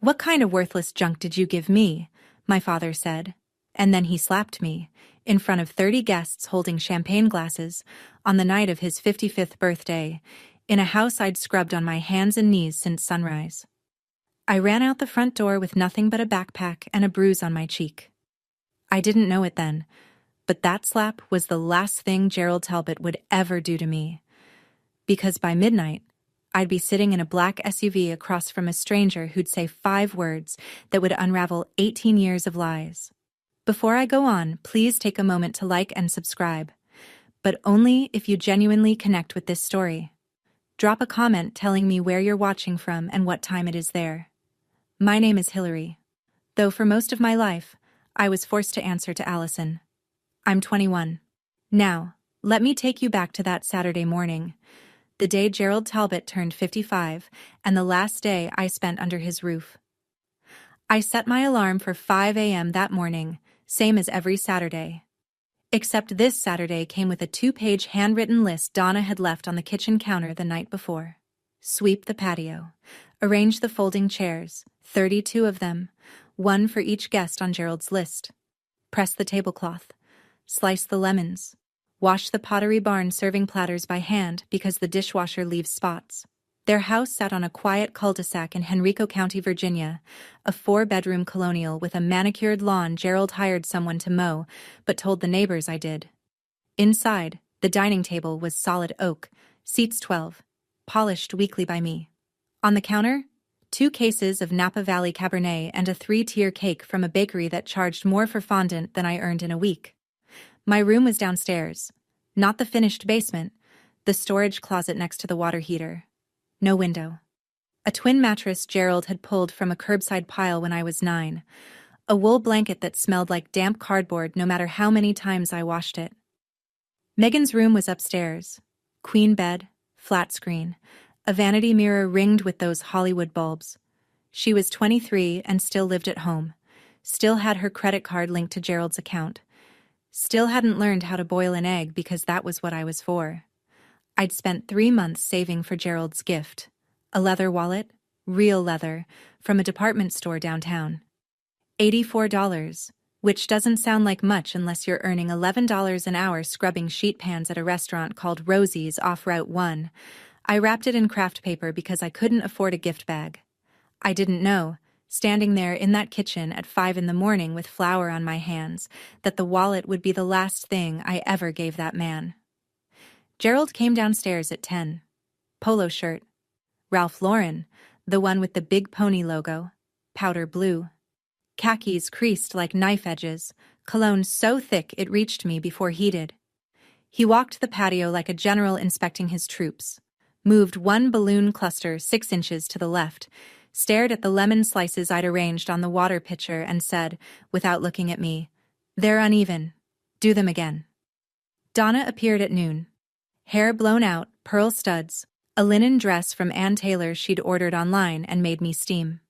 "What kind of worthless junk did you give me?" my father said. And then he slapped me, in front of 30 guests holding champagne glasses, on the night of his 55th birthday, in a house I'd scrubbed on my hands and knees since sunrise. I ran out the front door with nothing but a backpack and a bruise on my cheek. I didn't know it then, but that slap was the last thing Gerald Talbot would ever do to me. Because by midnight, I'd be sitting in a black SUV across from a stranger who'd say 5 words that would unravel 18 years of lies. Before I go on, please take a moment to like and subscribe, but only if you genuinely connect with this story. Drop a comment telling me where you're watching from and what time it is there. My name is Hillary, though for most of my life, I was forced to answer to Allison. I'm 21. Now, let me take you back to that Saturday morning, the day Gerald Talbot turned 55, and the last day I spent under his roof. I set my alarm for 5 a.m. that morning, same as every Saturday. Except this Saturday came with a 2-page handwritten list Donna had left on the kitchen counter the night before. Sweep the patio. Arrange the folding chairs, 32 of them, one for each guest on Gerald's list. Press the tablecloth. Slice the lemons. Wash the Pottery Barn serving platters by hand because the dishwasher leaves spots. Their house sat on a quiet cul-de-sac in Henrico County, Virginia, a 4-bedroom colonial with a manicured lawn Gerald hired someone to mow, but told the neighbors I did. Inside, the dining table was solid oak, seats 12, polished weekly by me. On the counter, 2 cases of Napa Valley Cabernet and a 3-tier cake from a bakery that charged more for fondant than I earned in a week. My room was downstairs, not the finished basement, the storage closet next to the water heater. No window. A twin mattress Gerald had pulled from a curbside pile when I was 9. A wool blanket that smelled like damp cardboard no matter how many times I washed it. Megan's room was upstairs. Queen bed, flat screen, a vanity mirror ringed with those Hollywood bulbs. She was 23 and still lived at home. Still had her credit card linked to Gerald's account. Still hadn't learned how to boil an egg because that was what I was for. I'd spent 3 months saving for Gerald's gift. A leather wallet, real leather, from a department store downtown. $84, which doesn't sound like much unless you're earning $11 an hour scrubbing sheet pans at a restaurant called Rosie's off Route 1. I wrapped it in craft paper because I couldn't afford a gift bag. I didn't know, standing there in that kitchen at 5 in the morning with flour on my hands, that the wallet would be the last thing I ever gave that man. Gerald came downstairs at 10. Polo shirt. Ralph Lauren, the one with the big pony logo. Powder blue. Khakis creased like knife edges, cologne so thick it reached me before he did. He walked the patio like a general inspecting his troops. Moved one balloon cluster 6 inches to the left, stared at the lemon slices I'd arranged on the water pitcher and said, without looking at me, "They're uneven. Do them again." Donna appeared at noon. Hair blown out, pearl studs, a linen dress from Ann Taylor she'd ordered online and made me steam.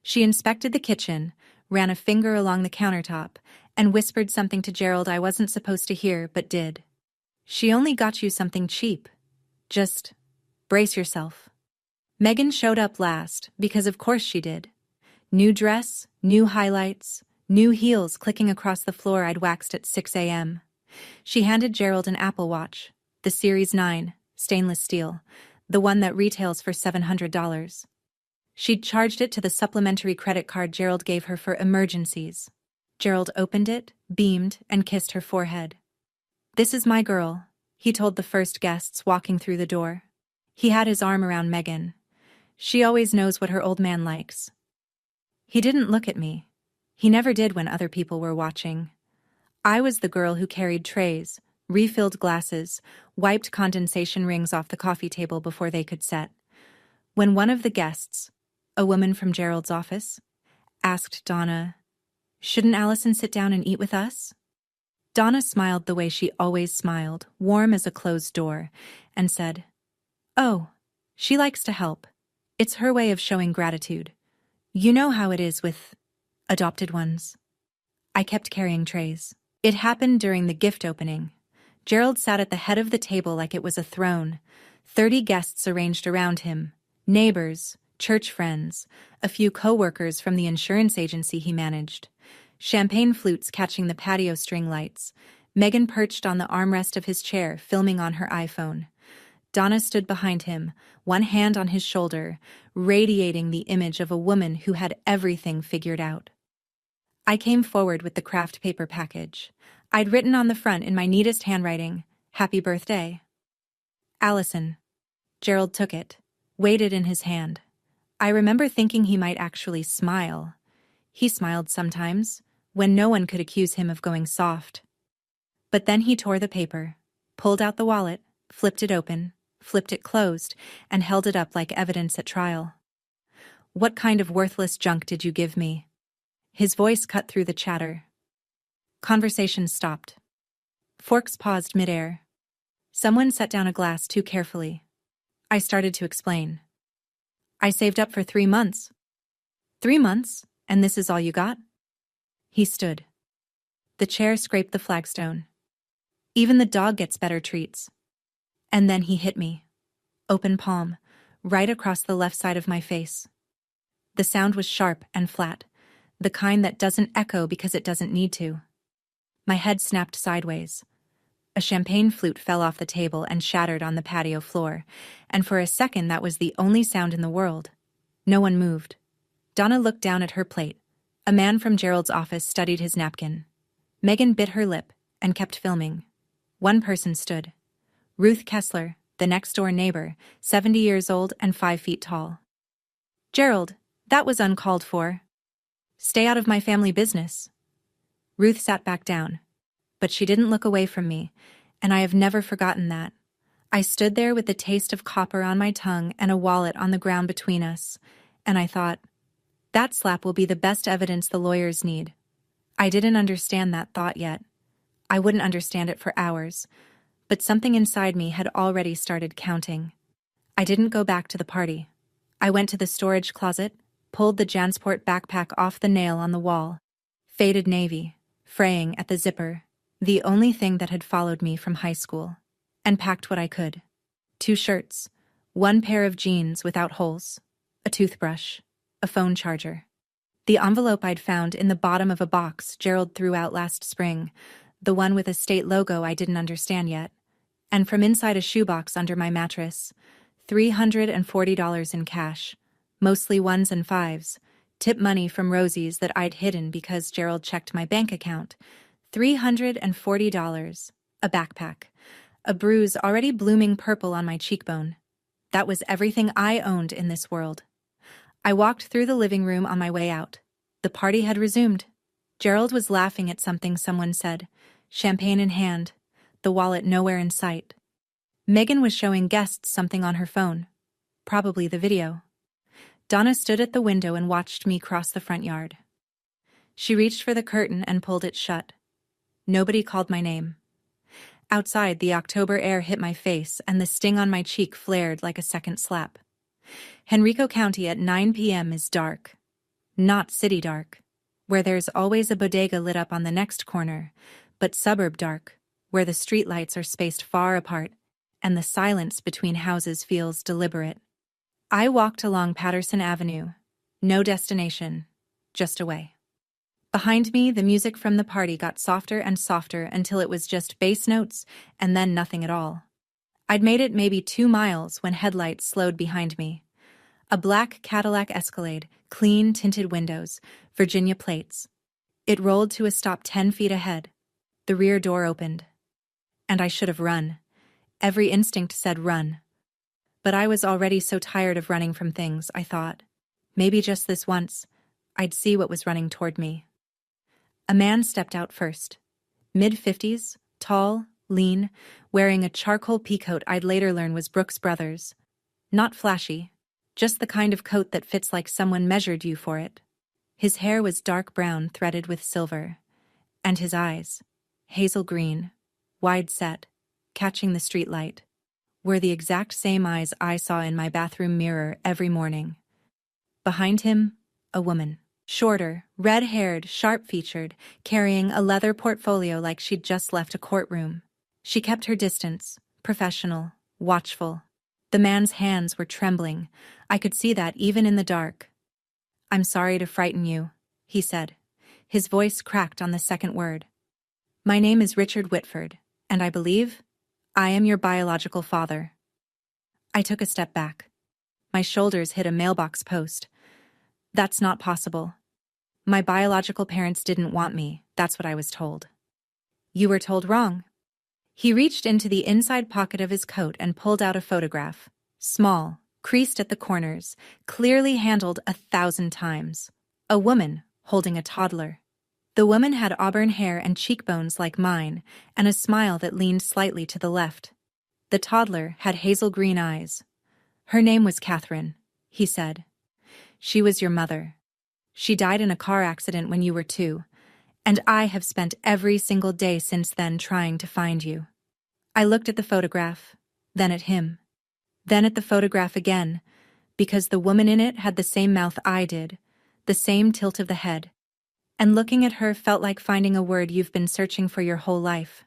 She inspected the kitchen, ran a finger along the countertop, and whispered something to Gerald I wasn't supposed to hear but did. "She only got you something cheap. Just brace yourself." Megan showed up last, because of course she did. New dress, new highlights, new heels clicking across the floor I'd waxed at 6 a.m. She handed Gerald an Apple Watch, the Series 9, stainless steel, the one that retails for $700. She'd charged it to the supplementary credit card Gerald gave her for emergencies. Gerald opened it, beamed, and kissed her forehead. "This is my girl," he told the first guests walking through the door. He had his arm around Megan. "She always knows what her old man likes." He didn't look at me. He never did when other people were watching. I was the girl who carried trays, refilled glasses, wiped condensation rings off the coffee table before they could set. When one of the guests, a woman from Gerald's office, asked Donna, "Shouldn't Allison sit down and eat with us?" Donna smiled the way she always smiled, warm as a closed door, and said, "Oh, she likes to help. It's her way of showing gratitude. You know how it is with adopted ones." I kept carrying trays. It happened during the gift opening. Gerald sat at the head of the table like it was a throne. 30 guests arranged around him. Neighbors, church friends, a few co-workers from the insurance agency he managed. Champagne flutes catching the patio string lights. Megan perched on the armrest of his chair, filming on her iPhone. Donna stood behind him, one hand on his shoulder, radiating the image of a woman who had everything figured out. I came forward with the craft paper package. I'd written on the front in my neatest handwriting, "Happy birthday." Allison. Gerald took it, weighed it in his hand. I remember thinking he might actually smile. He smiled sometimes, when no one could accuse him of going soft. But then he tore the paper, pulled out the wallet, flipped it open, flipped it closed, and held it up like evidence at trial. "What kind of worthless junk did you give me?" His voice cut through the chatter. Conversation stopped. Forks paused midair. Someone set down a glass too carefully. I started to explain. "I saved up for 3 months." 3 months? And this is all you got?" He stood. The chair scraped the flagstone. "Even the dog gets better treats." And then he hit me. Open palm, right across the left side of my face. The sound was sharp and flat, the kind that doesn't echo because it doesn't need to. My head snapped sideways. A champagne flute fell off the table and shattered on the patio floor, and for a second that was the only sound in the world. No one moved. Donna looked down at her plate. A man from Gerald's office studied his napkin. Megan bit her lip and kept filming. One person stood. Ruth Kessler, the next-door neighbor, 70 years old and 5 feet tall. "Gerald, that was uncalled for. Stay out of my family business." Ruth sat back down, but she didn't look away from me, and I have never forgotten that. I stood there with the taste of copper on my tongue and a wallet on the ground between us, and I thought, that slap will be the best evidence the lawyers need. I didn't understand that thought yet. I wouldn't understand it for hours, but something inside me had already started counting. I didn't go back to the party. I went to the storage closet, pulled the Jansport backpack off the nail on the wall. Faded navy, fraying at the zipper, the only thing that had followed me from high school, and packed what I could. 2 shirts, 1 pair of jeans without holes, a toothbrush, a phone charger. The envelope I'd found in the bottom of a box Gerald threw out last spring, the one with a state logo I didn't understand yet, and from inside a shoebox under my mattress, $340 in cash, mostly 1s and 5s, tip money from Rosie's that I'd hidden because Gerald checked my bank account, $340, a backpack, a bruise already blooming purple on my cheekbone. That was everything I owned in this world. I walked through the living room on my way out. The party had resumed. Gerald was laughing at something someone said, champagne in hand, the wallet nowhere in sight. Megan was showing guests something on her phone, probably the video. Donna stood at the window and watched me cross the front yard. She reached for the curtain and pulled it shut. Nobody called my name. Outside, the October air hit my face and the sting on my cheek flared like a second slap. Henrico County at 9 p.m. is dark. Not city dark, where there's always a bodega lit up on the next corner, but suburb dark, where the streetlights are spaced far apart and the silence between houses feels deliberate. I walked along Patterson Avenue. No destination, just a way. Behind me, the music from the party got softer and softer until it was just bass notes and then nothing at all. I'd made it maybe 2 miles when headlights slowed behind me. A black Cadillac Escalade, clean tinted windows, Virginia plates. It rolled to a stop 10 feet ahead. The rear door opened. And I should have run. Every instinct said run. But I was already so tired of running from things, I thought. Maybe just this once, I'd see what was running toward me. A man stepped out first. Mid-50s, tall, lean, wearing a charcoal peacoat I'd later learn was Brooks Brothers. Not flashy, just the kind of coat that fits like someone measured you for it. His hair was dark brown threaded with silver. And his eyes, hazel green, wide set, catching the streetlight, were the exact same eyes I saw in my bathroom mirror every morning. Behind him, a woman. Shorter, red-haired, sharp-featured, carrying a leather portfolio like she'd just left a courtroom. She kept her distance, professional, watchful. The man's hands were trembling. I could see that even in the dark. "I'm sorry to frighten you," he said. His voice cracked on the second word. "My name is Richard Whitford, and I believe I am your biological father." I took a step back. My shoulders hit a mailbox post. That's not possible. My biological parents didn't want me, that's what I was told. You were told wrong. He reached into the inside pocket of his coat and pulled out a photograph. Small, creased at the corners, clearly handled 1,000 times. A woman holding a toddler. The woman had auburn hair and cheekbones like mine, and a smile that leaned slightly to the left. The toddler had hazel green eyes. "Her name was Catherine," he said. "She was your mother. She died in a car accident when you were 2, and I have spent every single day since then trying to find you." I looked at the photograph, then at him, then at the photograph again, because the woman in it had the same mouth I did, the same tilt of the head. And looking at her felt like finding a word you've been searching for your whole life.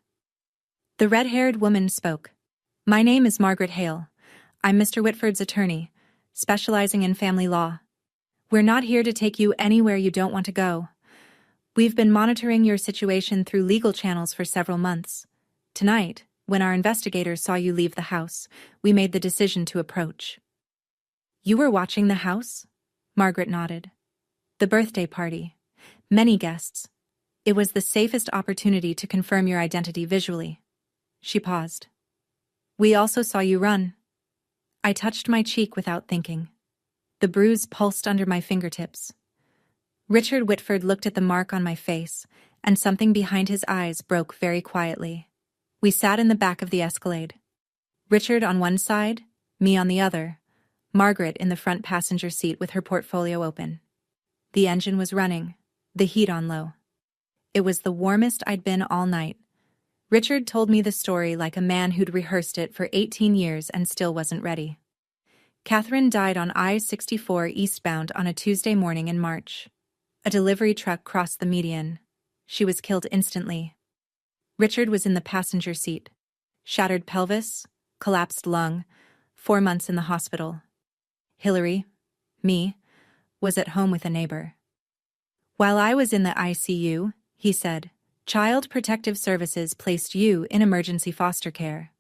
The red-haired woman spoke. "My name is Margaret Hale. I'm Mr. Whitford's attorney, specializing in family law. We're not here to take you anywhere you don't want to go. We've been monitoring your situation through legal channels for several months. Tonight, when our investigators saw you leave the house, we made the decision to approach." "You were watching the house?" Margaret nodded. "The birthday party. Many guests. It was the safest opportunity to confirm your identity visually." She paused. "We also saw you run." I touched my cheek without thinking. The bruise pulsed under my fingertips. Richard Whitford looked at the mark on my face, and something behind his eyes broke very quietly. We sat in the back of the Escalade. Richard on one side, me on the other, Margaret in the front passenger seat with her portfolio open. The engine was running, the heat on low. It was the warmest I'd been all night. Richard told me the story like a man who'd rehearsed it for 18 years and still wasn't ready. Catherine died on I-64 eastbound on a Tuesday morning in March. A delivery truck crossed the median. She was killed instantly. Richard was in the passenger seat. Shattered pelvis, collapsed lung, 4 months in the hospital. Hillary, me, was at home with a neighbor. "While I was in the ICU," he said, "Child Protective Services placed you in emergency foster care.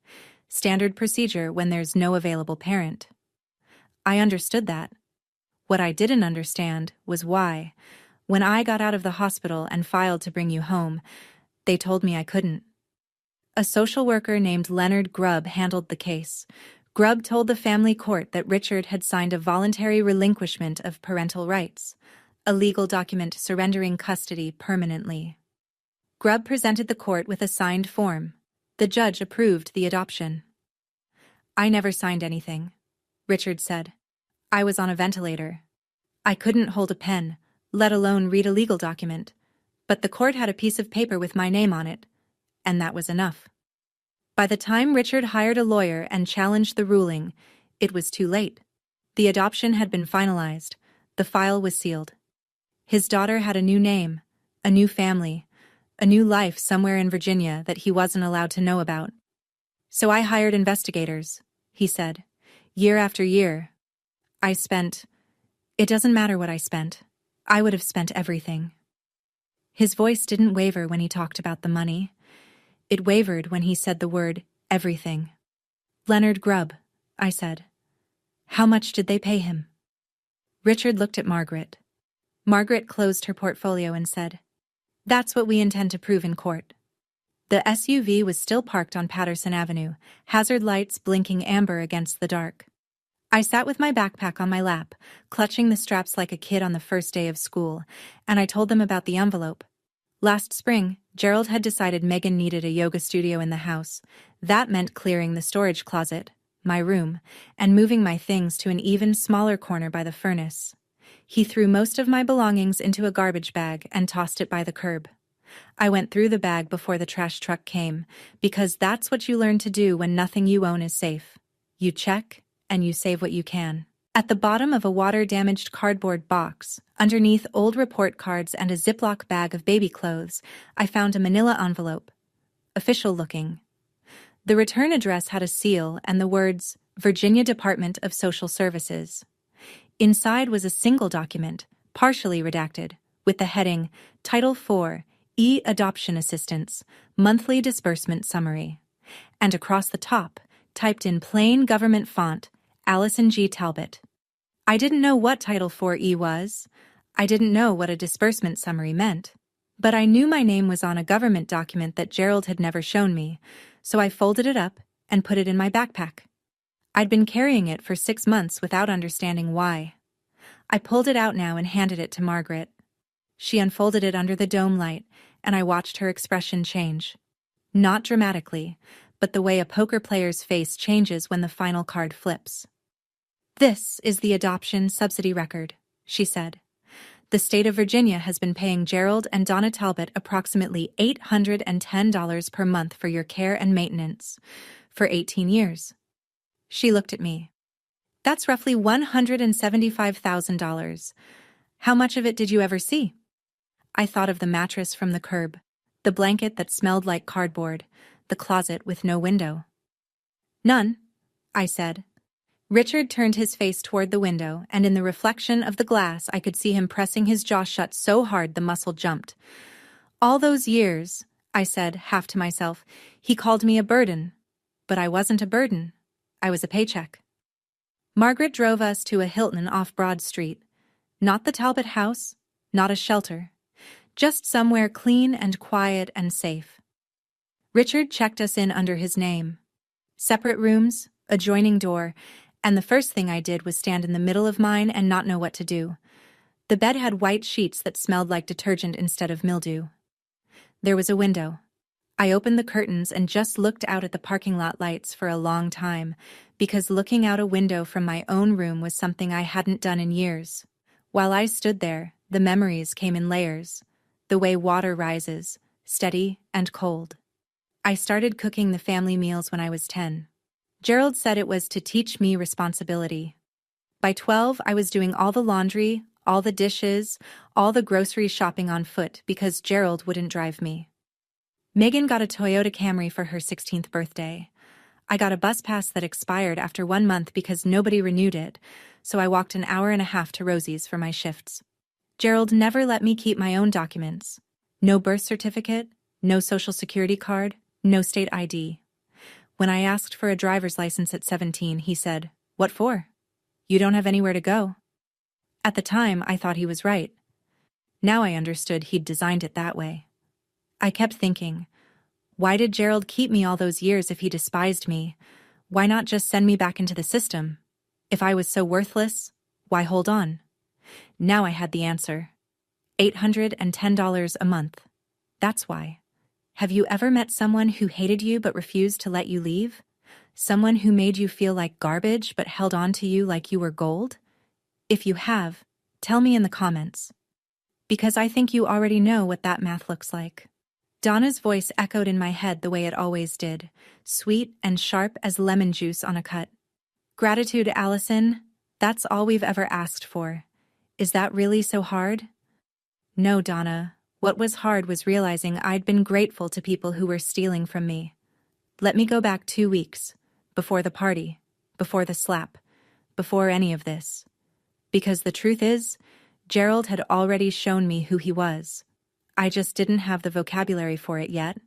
Standard procedure when there's no available parent." I understood that. What I didn't understand was why, when I got out of the hospital and filed to bring you home, they told me I couldn't. A social worker named Leonard Grubb handled the case. Grubb told the family court that Richard had signed a voluntary relinquishment of parental rights, a legal document surrendering custody permanently. Grubb presented the court with a signed form. The judge approved the adoption. "I never signed anything," Richard said. "I was on a ventilator. I couldn't hold a pen, let alone read a legal document, but the court had a piece of paper with my name on it, and that was enough." By the time Richard hired a lawyer and challenged the ruling, it was too late. The adoption had been finalized. The file was sealed. His daughter had a new name, a new family, a new life somewhere in Virginia that he wasn't allowed to know about. "So I hired investigators," he said. "Year after year. It doesn't matter what I spent. I would have spent everything." His voice didn't waver when he talked about the money. It wavered when he said the word, everything. "Leonard Grubb," I said. "How much did they pay him?" Richard looked at Margaret. Margaret closed her portfolio and said, "That's what we intend to prove in court." The SUV was still parked on Patterson Avenue, hazard lights blinking amber against the dark. I sat with my backpack on my lap, clutching the straps like a kid on the first day of school, and I told them about the envelope. Last spring, Gerald had decided Megan needed a yoga studio in the house. That meant clearing the storage closet, my room, and moving my things to an even smaller corner by the furnace. He threw most of my belongings into a garbage bag and tossed it by the curb. I went through the bag before the trash truck came, because that's what you learn to do when nothing you own is safe. You check, and you save what you can. At the bottom of a water-damaged cardboard box, underneath old report cards and a Ziploc bag of baby clothes, I found a manila envelope. Official-looking. The return address had a seal and the words, Virginia Department of Social Services. Inside was a single document, partially redacted, with the heading Title IV, E-Adoption Assistance, Monthly Disbursement Summary. And across the top, typed in plain government font, Allison G. Talbot. I didn't know what Title IV-E was. I didn't know what a disbursement summary meant. But I knew my name was on a government document that Gerald had never shown me, so I folded it up and put it in my backpack. I'd been carrying it for 6 months without understanding why. I pulled it out now and handed it to Margaret. She unfolded it under the dome light, and I watched her expression change. Not dramatically, but the way a poker player's face changes when the final card flips. "This is the adoption subsidy record," she said. "The state of Virginia has been paying Gerald and Donna Talbot approximately $810 per month for your care and maintenance for 18 years. She looked at me. "That's roughly $175,000. How much of it did you ever see?" I thought of the mattress from the curb, the blanket that smelled like cardboard, the closet with no window. "None," I said. Richard turned his face toward the window, and in the reflection of the glass I could see him pressing his jaw shut so hard the muscle jumped. "All those years," I said, half to myself, "he called me a burden. But I wasn't a burden. I was a paycheck." Margaret drove us to a Hilton off Broad Street. Not the Talbot house, not a shelter. Just somewhere clean and quiet and safe. Richard checked us in under his name. Separate rooms, adjoining door, and the first thing I did was stand in the middle of mine and not know what to do. The bed had white sheets that smelled like detergent instead of mildew. There was a window. I opened the curtains and just looked out at the parking lot lights for a long time, because looking out a window from my own room was something I hadn't done in years. While I stood there, the memories came in layers, the way water rises, steady and cold. I started cooking the family meals when I was 10. Gerald said it was to teach me responsibility. By 12, I was doing all the laundry, all the dishes, all the grocery shopping on foot because Gerald wouldn't drive me. Megan got a Toyota Camry for her 16th birthday. I got a bus pass that expired after 1 month because nobody renewed it, so I walked an hour and a half to Rosie's for my shifts. Gerald never let me keep my own documents. No birth certificate, no social security card, no state ID. When I asked for a driver's license at 17, he said, "What for? You don't have anywhere to go." At the time, I thought he was right. Now I understood he'd designed it that way. I kept thinking, why did Gerald keep me all those years if he despised me? Why not just send me back into the system? If I was so worthless, why hold on? Now I had the answer. $810 a month. That's why. Have you ever met someone who hated you but refused to let you leave? Someone who made you feel like garbage but held on to you like you were gold? If you have, tell me in the comments. Because I think you already know what that math looks like. Donna's voice echoed in my head the way it always did, sweet and sharp as lemon juice on a cut. "Gratitude, Allison. That's all we've ever asked for. Is that really so hard?" "No, Donna. What was hard was realizing I'd been grateful to people who were stealing from me. Let me go back 2 weeks. Before the party. Before the slap. Before any of this. Because the truth is, Gerald had already shown me who he was. I just didn't have the vocabulary for it yet.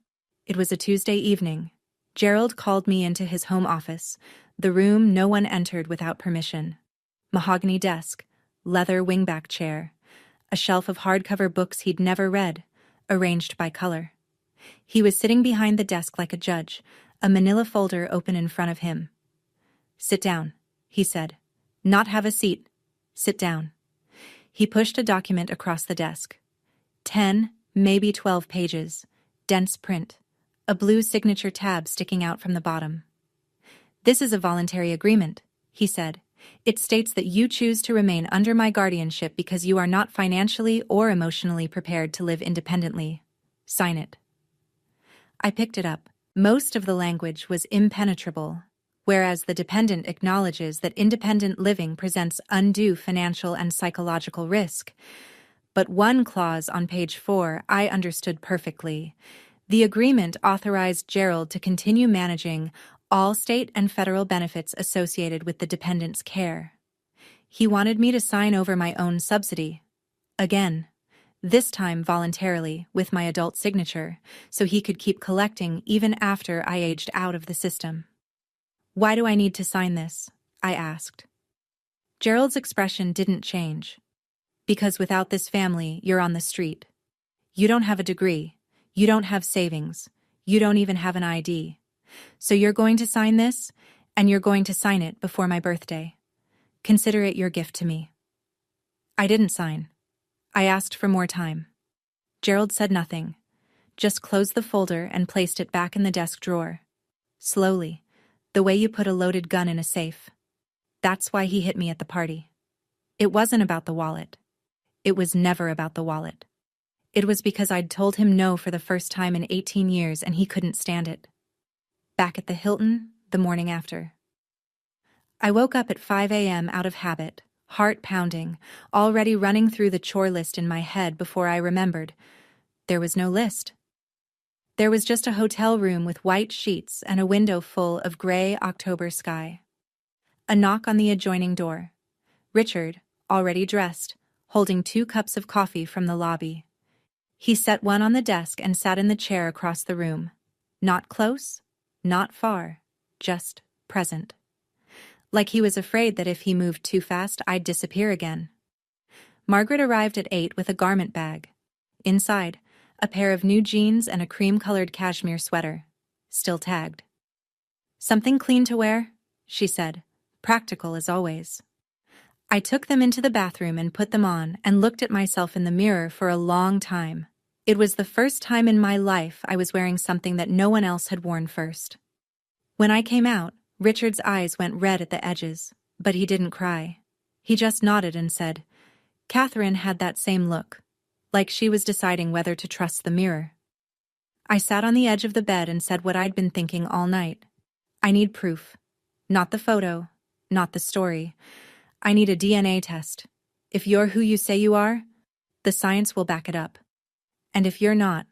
It was a Tuesday evening. Gerald called me into his home office, the room no one entered without permission. Mahogany desk, leather wingback chair, a shelf of hardcover books he'd never read, arranged by color. He was sitting behind the desk like a judge, a manila folder open in front of him. "Sit down," he said. "Not have a seat. Sit down." He pushed a document across the desk. 10, maybe 12 pages, dense print, a blue signature tab sticking out from the bottom. "This is a voluntary agreement," he said. "It states that you choose to remain under my guardianship because you are not financially or emotionally prepared to live independently. Sign it." I picked it up. Most of the language was impenetrable, whereas the dependent acknowledges that independent living presents undue financial and psychological risk. But one clause on page 4 I understood perfectly. The agreement authorized Gerald to continue managing all state and federal benefits associated with the dependent's care. He wanted me to sign over my own subsidy. Again. This time voluntarily, with my adult signature, so he could keep collecting even after I aged out of the system. Why do I need to sign this? I asked. Gerald's expression didn't change. Because without this family, you're on the street. You don't have a degree. You don't have savings. You don't even have an ID. So you're going to sign this, and you're going to sign it before my birthday. Consider it your gift to me. I didn't sign. I asked for more time. Gerald said nothing, just closed the folder and placed it back in the desk drawer. Slowly, the way you put a loaded gun in a safe. That's why he hit me at the party. It wasn't about the wallet. It was never about the wallet. It was because I'd told him no for the first time in 18 years and he couldn't stand it. Back at the Hilton, the morning after. I woke up at 5 a.m. out of habit. Heart pounding, already running through the chore list in my head before I remembered. There was no list. There was just a hotel room with white sheets and a window full of gray October sky. A knock on the adjoining door. Richard, already dressed, holding 2 cups of coffee from the lobby. He set one on the desk and sat in the chair across the room. Not close, not far, just present. Like he was afraid that if he moved too fast, I'd disappear again. Margaret arrived at 8 with a garment bag. Inside, a pair of new jeans and a cream-colored cashmere sweater, still tagged. Something clean to wear, she said, practical as always. I took them into the bathroom and put them on and looked at myself in the mirror for a long time. It was the first time in my life I was wearing something that no one else had worn first. When I came out, Richard's eyes went red at the edges, but he didn't cry. He just nodded and said, Catherine had that same look, like she was deciding whether to trust the mirror. I sat on the edge of the bed and said what I'd been thinking all night. I need proof. Not the photo, not the story. I need a DNA test. If you're who you say you are, the science will back it up. And if you're not,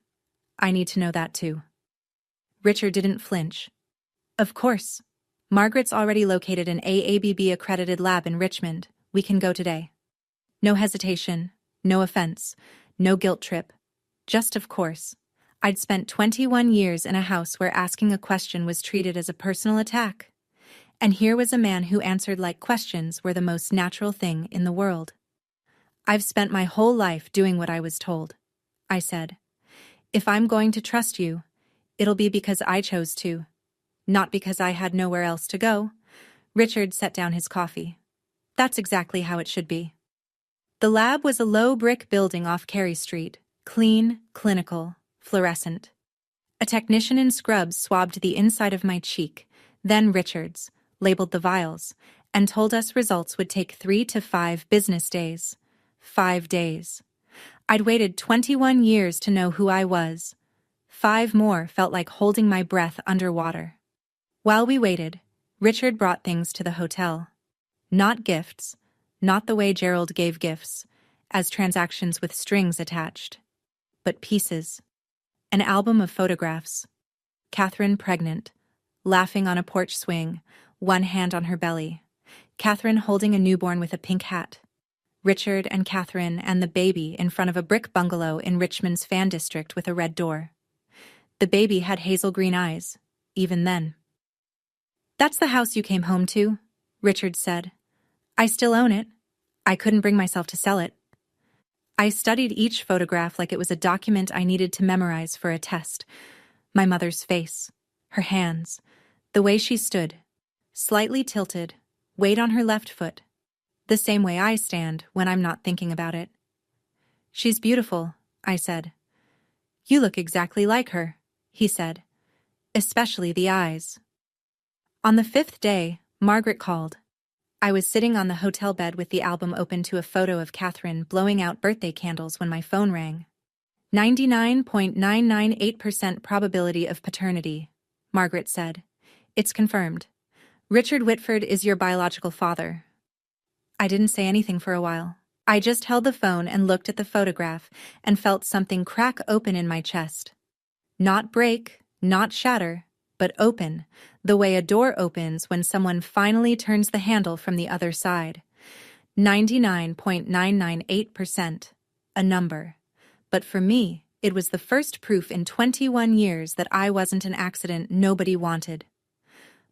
I need to know that too. Richard didn't flinch. Of course. Margaret's already located an AABB-accredited lab in Richmond. We can go today. No hesitation, no offense, no guilt trip. Just of course. I'd spent 21 years in a house where asking a question was treated as a personal attack. And here was a man who answered like questions were the most natural thing in the world. I've spent my whole life doing what I was told, I said. If I'm going to trust you, it'll be because I chose to. Not because I had nowhere else to go. Richard set down his coffee. That's exactly how it should be. The lab was a low brick building off Carey Street, clean, clinical, fluorescent. A technician in scrubs swabbed the inside of my cheek, then Richard's, labeled the vials, and told us results would take 3 to 5 business days. 5 days. I'd waited 21 years to know who I was. 5 more felt like holding my breath underwater. While we waited, Richard brought things to the hotel. Not gifts, not the way Gerald gave gifts, as transactions with strings attached, but pieces. An album of photographs. Catherine pregnant, laughing on a porch swing, one hand on her belly. Catherine holding a newborn with a pink hat. Richard and Catherine and the baby in front of a brick bungalow in Richmond's fan district with a red door. The baby had hazel green eyes, even then. That's the house you came home to, Richard said. I still own it. I couldn't bring myself to sell it. I studied each photograph like it was a document I needed to memorize for a test. My mother's face, her hands, the way she stood, slightly tilted, weight on her left foot, the same way I stand when I'm not thinking about it. She's beautiful, I said. You look exactly like her, he said, especially the eyes. On the 5th day, Margaret called. I was sitting on the hotel bed with the album open to a photo of Catherine blowing out birthday candles when my phone rang. 99.998% probability of paternity, Margaret said. It's confirmed. Richard Whitford is your biological father. I didn't say anything for a while. I just held the phone and looked at the photograph and felt something crack open in my chest. Not break, not shatter, but open, the way a door opens when someone finally turns the handle from the other side. 99.998%. A number. But for me, it was the first proof in 21 years that I wasn't an accident nobody wanted.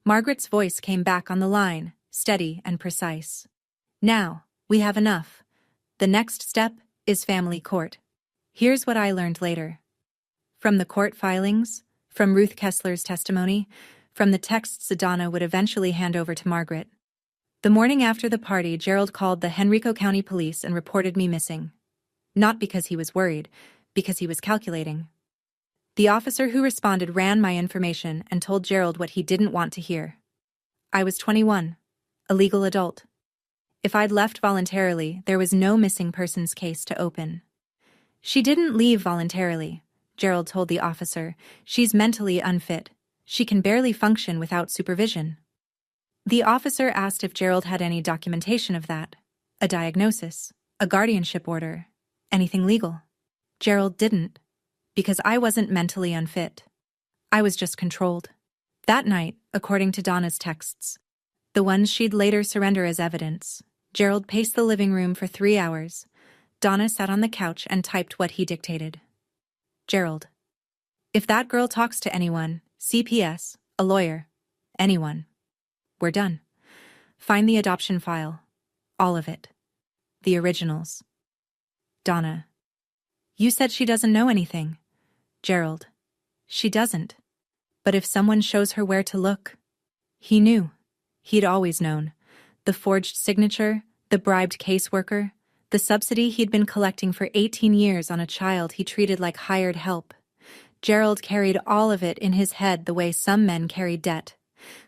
Margaret's voice came back on the line, steady and precise. Now, we have enough. The next step is family court. Here's what I learned later. From the court filings, from Ruth Kessler's testimony, from the texts Donna would eventually hand over to Margaret. The morning after the party, Gerald called the Henrico County Police and reported me missing. Not because he was worried, because he was calculating. The officer who responded ran my information and told Gerald what he didn't want to hear. I was 21, a legal adult. If I'd left voluntarily, there was no missing persons case to open. She didn't leave voluntarily, Gerald told the officer. She's mentally unfit. She can barely function without supervision. The officer asked if Gerald had any documentation of that, a diagnosis, a guardianship order, anything legal. Gerald didn't, because I wasn't mentally unfit. I was just controlled. That night, according to Donna's texts, the ones she'd later surrender as evidence, Gerald paced the living room for 3 hours. Donna sat on the couch and typed what he dictated. Gerald. If that girl talks to anyone, CPS, a lawyer, anyone, we're done. Find the adoption file. All of it. The originals. Donna. You said she doesn't know anything. Gerald. She doesn't. But if someone shows her where to look. He knew. He'd always known. The forged signature, the bribed caseworker, the subsidy he'd been collecting for 18 years on a child he treated like hired help. Gerald carried all of it in his head the way some men carry debt.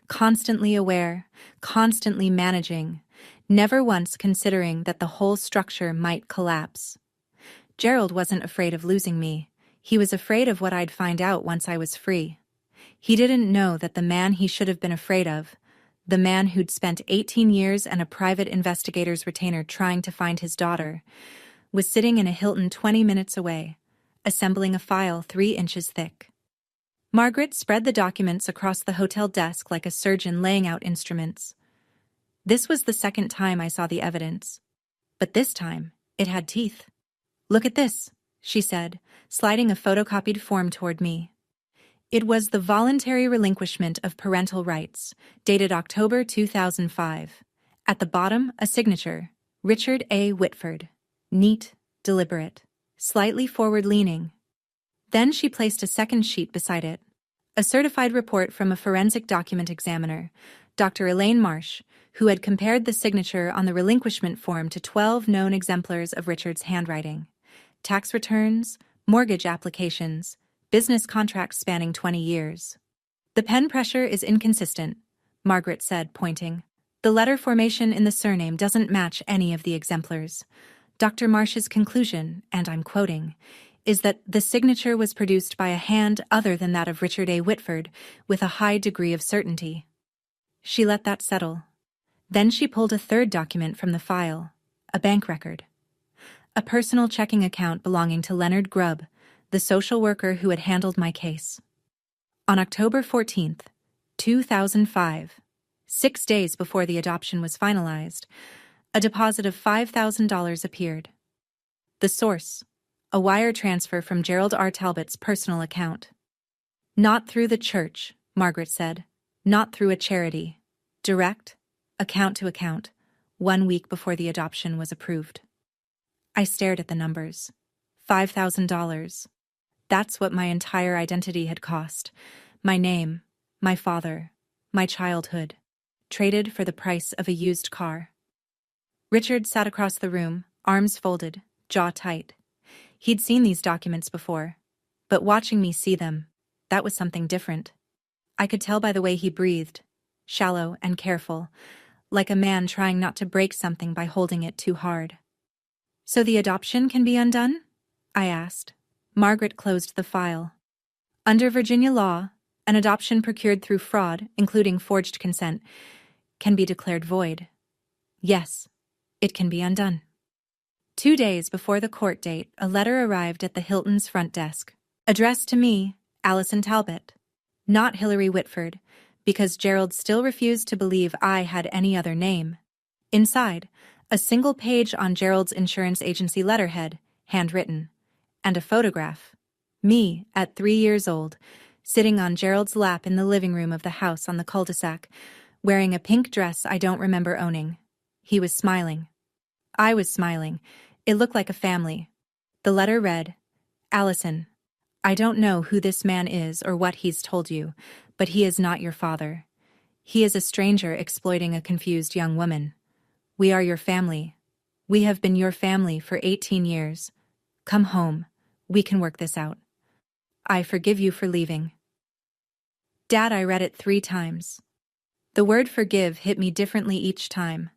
Constantly aware, constantly managing, never once considering that the whole structure might collapse. Gerald wasn't afraid of losing me. He was afraid of what I'd find out once I was free. He didn't know that the man he should have been afraid of, the man who'd spent 18 years and a private investigator's retainer trying to find his daughter, was sitting in a Hilton 20 minutes away, assembling a file 3 inches thick. Margaret spread the documents across the hotel desk like a surgeon laying out instruments. This was the second time I saw the evidence. But this time, it had teeth. Look at this, she said, sliding a photocopied form toward me. It was the voluntary relinquishment of parental rights, dated October 2005. At the bottom, a signature, Richard A. Whitford. Neat, deliberate, slightly forward-leaning. Then she placed a second sheet beside it, a certified report from a forensic document examiner, Dr. Elaine Marsh, who had compared the signature on the relinquishment form to 12 known exemplars of Richard's handwriting. Tax returns, mortgage applications, business contracts spanning 20 years. The pen pressure is inconsistent, Margaret said, pointing. The letter formation in the surname doesn't match any of the exemplars. Dr. Marsh's conclusion, and I'm quoting, is that the signature was produced by a hand other than that of Richard A. Whitford, with a high degree of certainty. She let that settle. Then she pulled a third document from the file, a bank record. A personal checking account belonging to Leonard Grubb, the social worker who had handled my case. On October 14th, 2005, 6 days before the adoption was finalized, a deposit of $5,000 appeared. The source, a wire transfer from Gerald R. Talbot's personal account. Not through the church, Margaret said. Not through a charity. Direct, account to account, 1 week before the adoption was approved. I stared at the numbers. $5,000. That's what my entire identity had cost. My name, my father, my childhood, traded for the price of a used car. Richard sat across the room, arms folded, jaw tight. He'd seen these documents before, but watching me see them, that was something different. I could tell by the way he breathed, shallow and careful, like a man trying not to break something by holding it too hard. So the adoption can be undone? I asked. Margaret closed the file. Under Virginia law, an adoption procured through fraud, including forged consent, can be declared void. Yes, it can be undone. 2 days before the court date, a letter arrived at the Hilton's front desk. Addressed to me, Allison Talbot. Not Hillary Whitford, because Gerald still refused to believe I had any other name. Inside, a single page on Gerald's insurance agency letterhead, handwritten, and a photograph. Me, at 3 years old, sitting on Gerald's lap in the living room of the house on the cul-de-sac, wearing a pink dress I don't remember owning. He was smiling. I was smiling. It looked like a family. The letter read, Allison, I don't know who this man is or what he's told you, but he is not your father. He is a stranger exploiting a confused young woman. We are your family. We have been your family for 18 years. Come home. We can work this out. I forgive you for leaving. Dad, I read it 3 times. The word forgive hit me differently each time.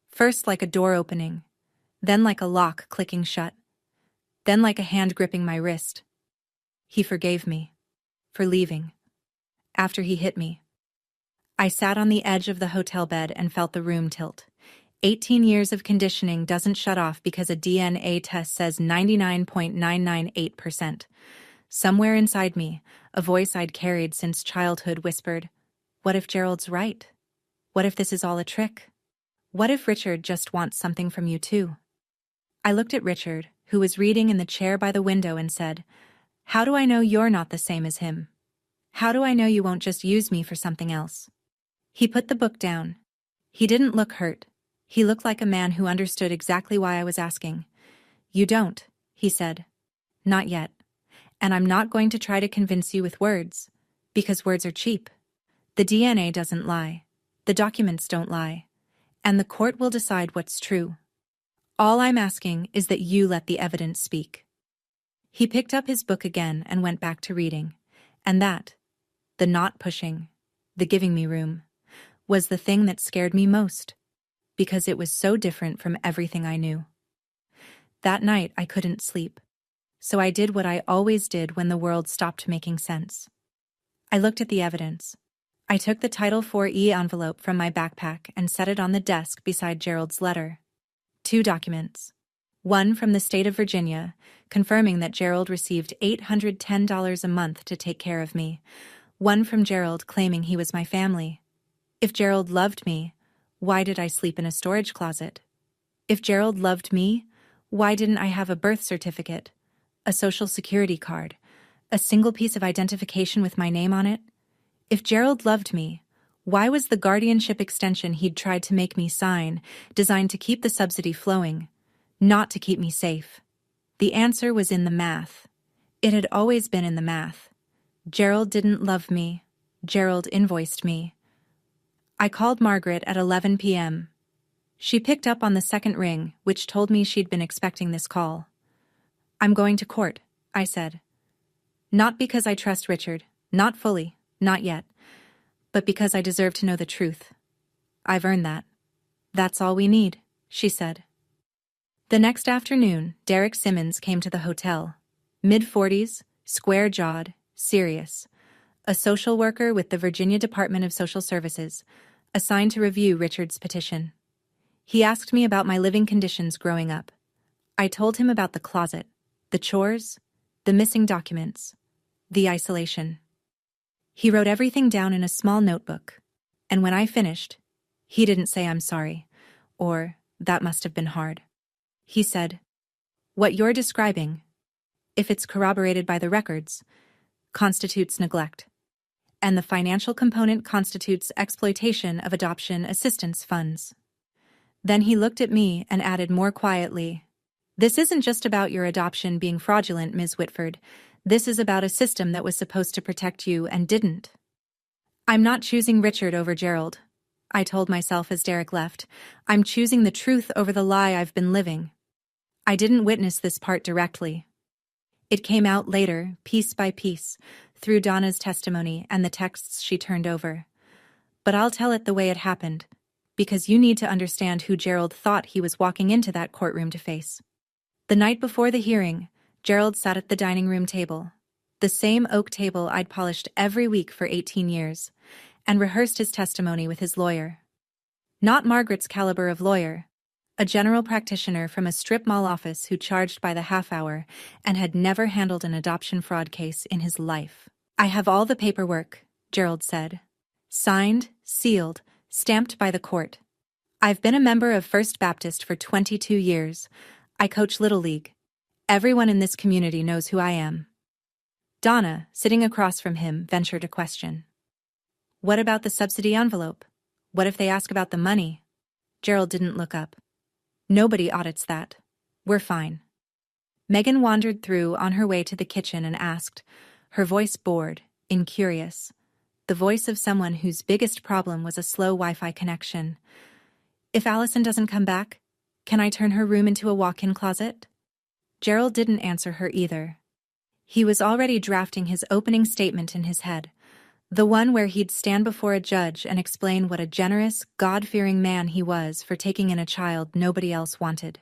First like a door opening, then like a lock clicking shut, then like a hand gripping my wrist. He forgave me. For leaving. After he hit me. I sat on the edge of the hotel bed and felt the room tilt. 18 years of conditioning doesn't shut off because a DNA test says 99.998%. Somewhere inside me, a voice I'd carried since childhood whispered, what if Gerald's right? What if this is all a trick? What if Richard just wants something from you too? I looked at Richard, who was reading in the chair by the window, and said, how do I know you're not the same as him? How do I know you won't just use me for something else? He put the book down. He didn't look hurt. He looked like a man who understood exactly why I was asking. You don't, he said. Not yet. And I'm not going to try to convince you with words, because words are cheap. The DNA doesn't lie. The documents don't lie. And the court will decide what's true. All I'm asking is that you let the evidence speak. He picked up his book again and went back to reading. And that, the not pushing, the giving me room, was the thing that scared me most, because it was so different from everything I knew. That night I couldn't sleep, so I did what I always did when the world stopped making sense. I looked at the evidence. I took the Title IV-E envelope from my backpack and set it on the desk beside Gerald's letter. 2 documents. One from the state of Virginia, confirming that Gerald received $810 a month to take care of me. One from Gerald claiming he was my family. If Gerald loved me, why did I sleep in a storage closet? If Gerald loved me, why didn't I have a birth certificate, a social security card, a single piece of identification with my name on it? If Gerald loved me, why was the guardianship extension he'd tried to make me sign designed to keep the subsidy flowing, not to keep me safe? The answer was in the math. It had always been in the math. Gerald didn't love me. Gerald invoiced me. I called Margaret at 11 p.m. She picked up on the second ring, which told me she'd been expecting this call. I'm going to court, I said. Not because I trust Richard, not fully, not yet, but because I deserve to know the truth. I've earned that. That's all we need, she said. The next afternoon, Derek Simmons came to the hotel. Mid-40s, square-jawed, serious. A social worker with the Virginia Department of Social Services, assigned to review Richard's petition. He asked me about my living conditions growing up. I told him about the closet, the chores, the missing documents, the isolation. He wrote everything down in a small notebook, and when I finished, he didn't say I'm sorry, or that must have been hard. He said, what you're describing, if it's corroborated by the records, constitutes neglect, and the financial component constitutes exploitation of adoption assistance funds. Then he looked at me and added more quietly, this isn't just about your adoption being fraudulent, Ms. Whitford. This is about a system that was supposed to protect you and didn't. I'm not choosing Richard over Gerald, I told myself as Derek left. I'm choosing the truth over the lie I've been living. I didn't witness this part directly. It came out later, piece by piece, through Donna's testimony and the texts she turned over. But I'll tell it the way it happened, because you need to understand who Gerald thought he was walking into that courtroom to face. The night before the hearing, Gerald sat at the dining room table, the same oak table I'd polished every week for 18 years, and rehearsed his testimony with his lawyer. Not Margaret's caliber of lawyer, a general practitioner from a strip mall office who charged by the half hour and had never handled an adoption fraud case in his life. I have all the paperwork, Gerald said. Signed, sealed, stamped by the court. I've been a member of First Baptist for 22 years. I coach Little League. Everyone in this community knows who I am. Donna, sitting across from him, ventured a question. What about the subsidy envelope? What if they ask about the money? Gerald didn't look up. Nobody audits that. We're fine. Megan wandered through on her way to the kitchen and asked, her voice bored, incurious, the voice of someone whose biggest problem was a slow Wi-Fi connection. If Allison doesn't come back, can I turn her room into a walk-in closet? Gerald didn't answer her either. He was already drafting his opening statement in his head, the one where he'd stand before a judge and explain what a generous, God-fearing man he was for taking in a child nobody else wanted.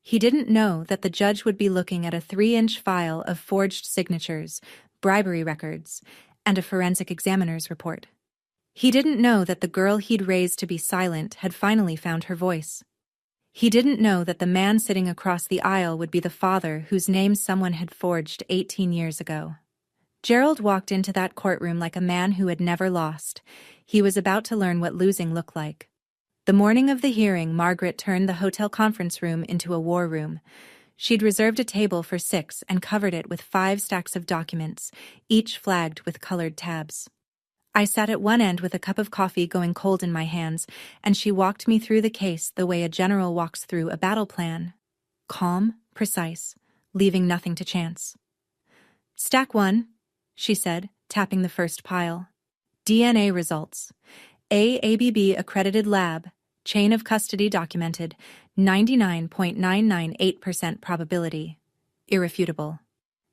He didn't know that the judge would be looking at a 3-inch file of forged signatures, bribery records, and a forensic examiner's report. He didn't know that the girl he'd raised to be silent had finally found her voice. He didn't know that the man sitting across the aisle would be the father whose name someone had forged 18 years ago. Gerald walked into that courtroom like a man who had never lost. He was about to learn what losing looked like. The morning of the hearing, Margaret turned the hotel conference room into a war room. She'd reserved a table for 6 and covered it with 5 stacks of documents, each flagged with colored tabs. I sat at one end with a cup of coffee going cold in my hands, and she walked me through the case the way a general walks through a battle plan. Calm, precise, leaving nothing to chance. Stack 1, she said, tapping the first pile. DNA results. AABB accredited lab, chain of custody documented, 99.998% probability. Irrefutable.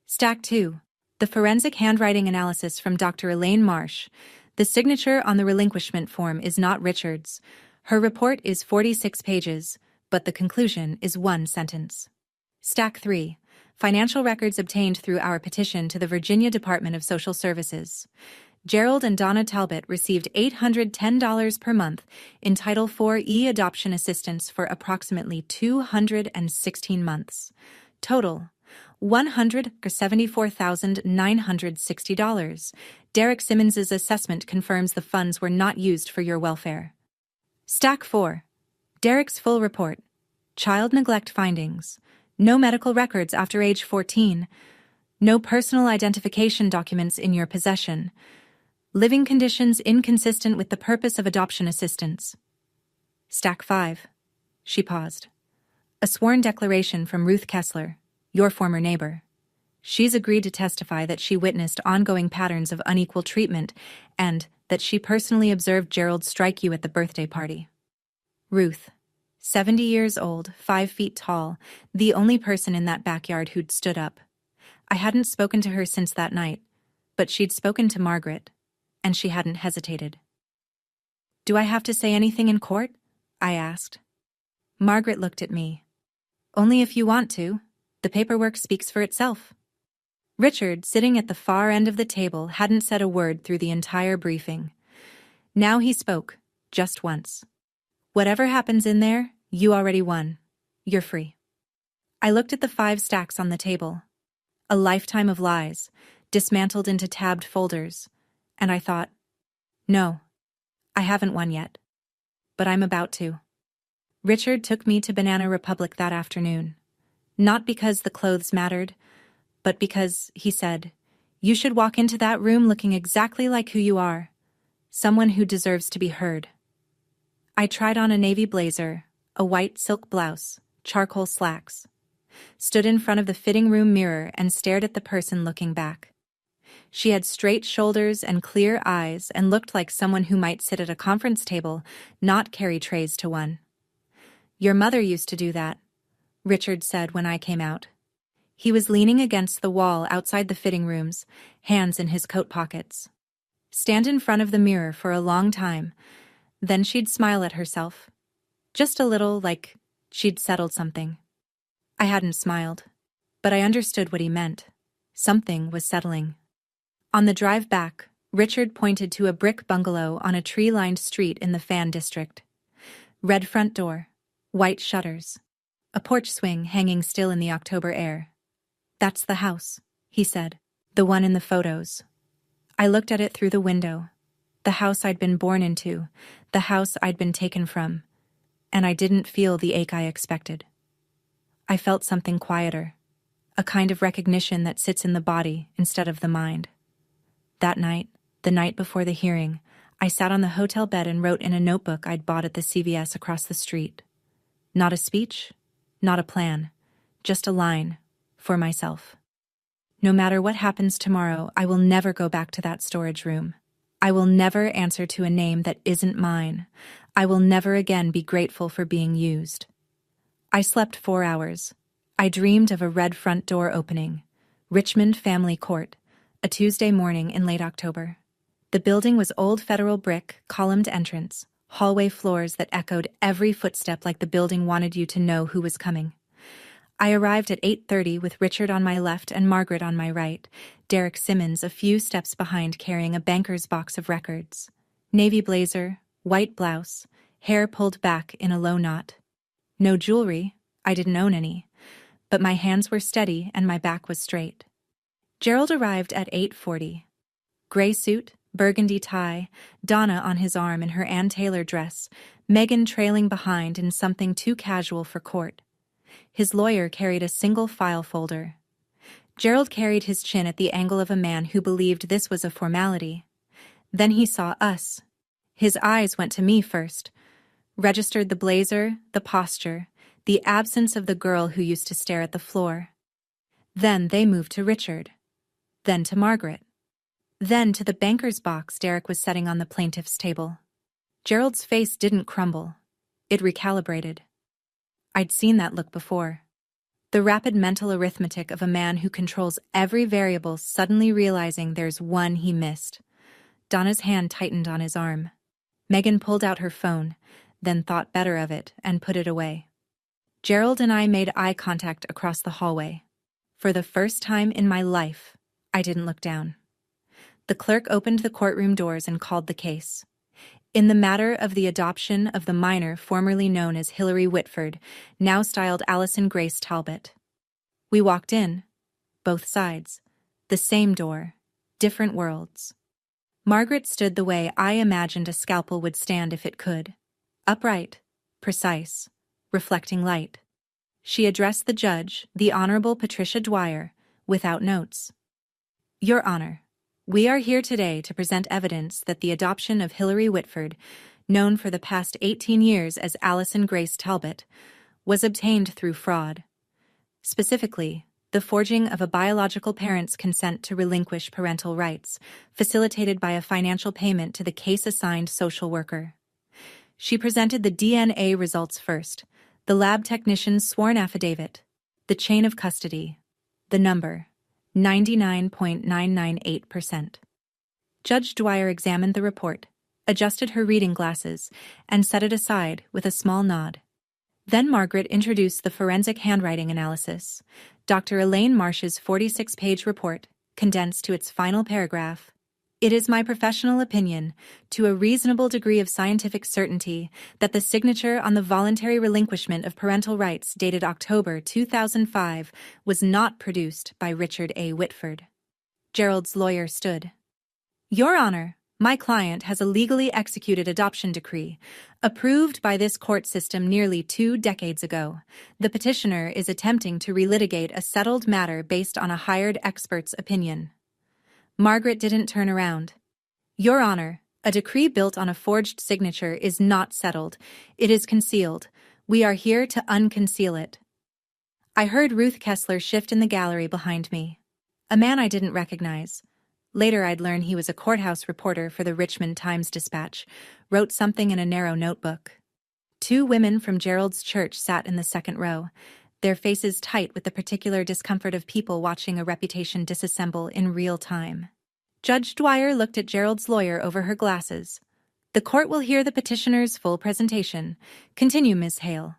Stack 2. The forensic handwriting analysis from Dr. Elaine Marsh. The signature on the relinquishment form is not Richard's. Her report is 46 pages, but the conclusion is 1 sentence. Stack 3. Financial records obtained through our petition to the Virginia Department of Social Services. Gerald and Donna Talbot received $810 per month in Title IV adoption assistance for approximately 216 months. Total, $174,960. Derek Simmons's assessment confirms the funds were not used for your welfare. Stack 4. Derek's full report. Child neglect findings. No medical records after age 14. No personal identification documents in your possession. Living conditions inconsistent with the purpose of adoption assistance. Stack 5. She paused. A sworn declaration from Ruth Kessler, your former neighbor. She's agreed to testify that she witnessed ongoing patterns of unequal treatment and that she personally observed Gerald strike you at the birthday party. Ruth, 70 years old, 5 feet tall, the only person in that backyard who'd stood up. I hadn't spoken to her since that night, but she'd spoken to Margaret, and she hadn't hesitated. Do I have to say anything in court? I asked. Margaret looked at me. Only if you want to. The paperwork speaks for itself. Richard, sitting at the far end of the table, hadn't said a word through the entire briefing. Now he spoke, just once. Whatever happens in there, you already won. You're free. I looked at the 5 stacks on the table. A lifetime of lies, dismantled into tabbed folders, and I thought, no, I haven't won yet. But I'm about to. Richard took me to Banana Republic that afternoon. Not because the clothes mattered, but because, he said, you should walk into that room looking exactly like who you are, someone who deserves to be heard. I tried on a navy blazer, a white silk blouse, charcoal slacks, stood in front of the fitting room mirror and stared at the person looking back. She had straight shoulders and clear eyes and looked like someone who might sit at a conference table, not carry trays to one. Your mother used to do that, Richard said when I came out. He was leaning against the wall outside the fitting rooms, hands in his coat pockets. Stand in front of the mirror for a long time, then she'd smile at herself. Just a little, like she'd settled something. I hadn't smiled, but I understood what he meant. Something was settling. On the drive back, Richard pointed to a brick bungalow on a tree-lined street in the Fan District. Red front door, white shutters, a porch swing hanging still in the October air. That's the house, he said, the one in the photos. I looked at it through the window. The house I'd been born into, the house I'd been taken from, and I didn't feel the ache I expected. I felt something quieter, a kind of recognition that sits in the body instead of the mind. That night, the night before the hearing, I sat on the hotel bed and wrote in a notebook I'd bought at the CVS across the street. Not a speech, not a plan, just a line, for myself. No matter what happens tomorrow, I will never go back to that storage room. I will never answer to a name that isn't mine. I will never again be grateful for being used. I slept 4 hours. I dreamed of a red front door opening. Richmond Family Court, a Tuesday morning in late October. The building was old federal brick, columned entrance, hallway floors that echoed every footstep like the building wanted you to know who was coming. I arrived at 8:30 with Richard on my left and Margaret on my right, Derek Simmons a few steps behind carrying a banker's box of records. Navy blazer, white blouse, hair pulled back in a low knot. No jewelry, I didn't own any, but my hands were steady and my back was straight. Gerald arrived at 8:40. Gray suit, burgundy tie, Donna on his arm in her Ann Taylor dress, Megan trailing behind in something too casual for court. His lawyer carried a single file folder. Gerald carried his chin at the angle of a man who believed this was a formality. Then he saw us. His eyes went to me first, registered the blazer, the posture, the absence of the girl who used to stare at the floor. Then they moved to Richard. Then to Margaret. Then to the banker's box Derek was setting on the plaintiff's table. Gerald's face didn't crumble. It recalibrated. I'd seen that look before. The rapid mental arithmetic of a man who controls every variable suddenly realizing there's one he missed. Donna's hand tightened on his arm. Megan pulled out her phone, then thought better of it and put it away. Gerald and I made eye contact across the hallway. For the first time in my life, I didn't look down. The clerk opened the courtroom doors and called the case. In the matter of the adoption of the minor formerly known as Hillary Whitford, now styled Allison Grace Talbot. We walked in, both sides, the same door, different worlds. Margaret stood the way I imagined a scalpel would stand if it could, upright, precise, reflecting light. She addressed the judge, the Honorable Patricia Dwyer, without notes. Your Honor, we are here today to present evidence that the adoption of Hillary Whitford, known for the past 18 years as Allison Grace Talbot, was obtained through fraud. Specifically, the forging of a biological parent's consent to relinquish parental rights, facilitated by a financial payment to the case-assigned social worker. She presented the DNA results first, the lab technician's sworn affidavit, the chain of custody, the number, 99.998%. Judge Dwyer examined the report, adjusted her reading glasses, and set it aside with a small nod. Then Margaret introduced the forensic handwriting analysis, Dr. Elaine Marsh's 46-page report, condensed to its final paragraph. It is my professional opinion, to a reasonable degree of scientific certainty, that the signature on the voluntary relinquishment of parental rights dated October 2005 was not produced by Richard A. Whitford. Gerald's lawyer stood. Your Honor, my client has a legally executed adoption decree, approved by this court system nearly 2 decades ago. The petitioner is attempting to relitigate a settled matter based on a hired expert's opinion. Margaret didn't turn around. Your Honor, a decree built on a forged signature is not settled. It is concealed. We are here to unconceal it. I heard Ruth Kessler shift in the gallery behind me. A man I didn't recognize. Later I'd learn he was a courthouse reporter for the Richmond Times-Dispatch, wrote something in a narrow notebook. 2 women from Gerald's church sat in the second row, their faces tight with the particular discomfort of people watching a reputation disassemble in real time. Judge Dwyer looked at Gerald's lawyer over her glasses. The court will hear the petitioner's full presentation. Continue, Ms. Hale.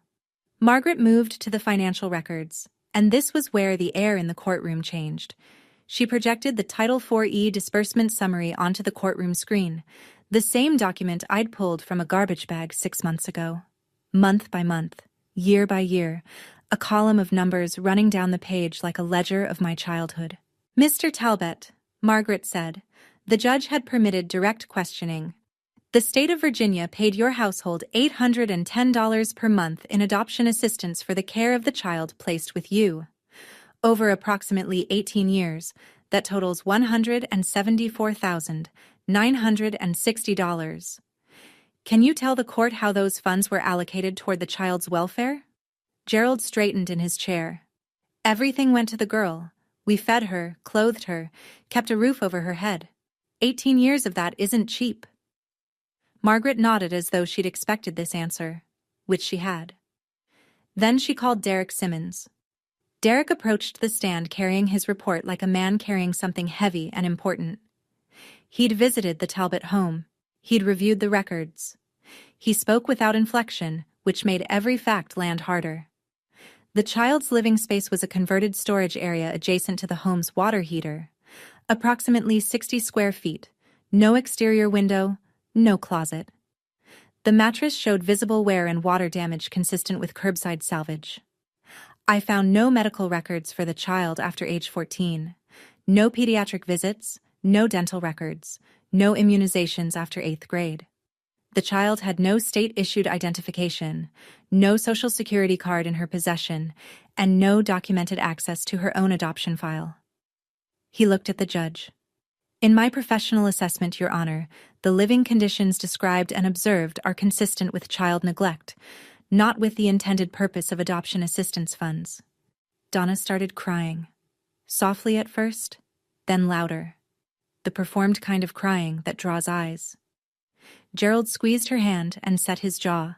Margaret moved to the financial records, and this was where the air in the courtroom changed. She projected the Title IV-E disbursement summary onto the courtroom screen, the same document I'd pulled from a garbage bag 6 months ago. Month by month, year by year, a column of numbers running down the page like a ledger of my childhood. Mr. Talbot, Margaret said, The judge had permitted direct questioning. The state of Virginia paid your household $810 per month in adoption assistance for the care of the child placed with you. Over approximately 18 years, that totals $174,960. Can you tell the court how those funds were allocated toward the child's welfare? Gerald straightened in his chair. Everything went to the girl. We fed her, clothed her, kept a roof over her head. 18 years of that isn't cheap. Margaret nodded as though she'd expected this answer, which she had. Then she called Derek Simmons. Derek approached the stand carrying his report like a man carrying something heavy and important. He'd visited the Talbot home. He'd reviewed the records. He spoke without inflection, which made every fact land harder. The child's living space was a converted storage area adjacent to the home's water heater. Approximately 60 square feet. No exterior window, no closet. The mattress showed visible wear and water damage consistent with curbside salvage. I found no medical records for the child after age 14. No pediatric visits, no dental records, no immunizations after 8th grade. The child had no state-issued identification, no social security card in her possession, and no documented access to her own adoption file. He looked at the judge. In my professional assessment, Your Honor, the living conditions described and observed are consistent with child neglect, not with the intended purpose of adoption assistance funds. Donna started crying. Softly at first, then louder. The performed kind of crying that draws eyes. Gerald squeezed her hand and set his jaw,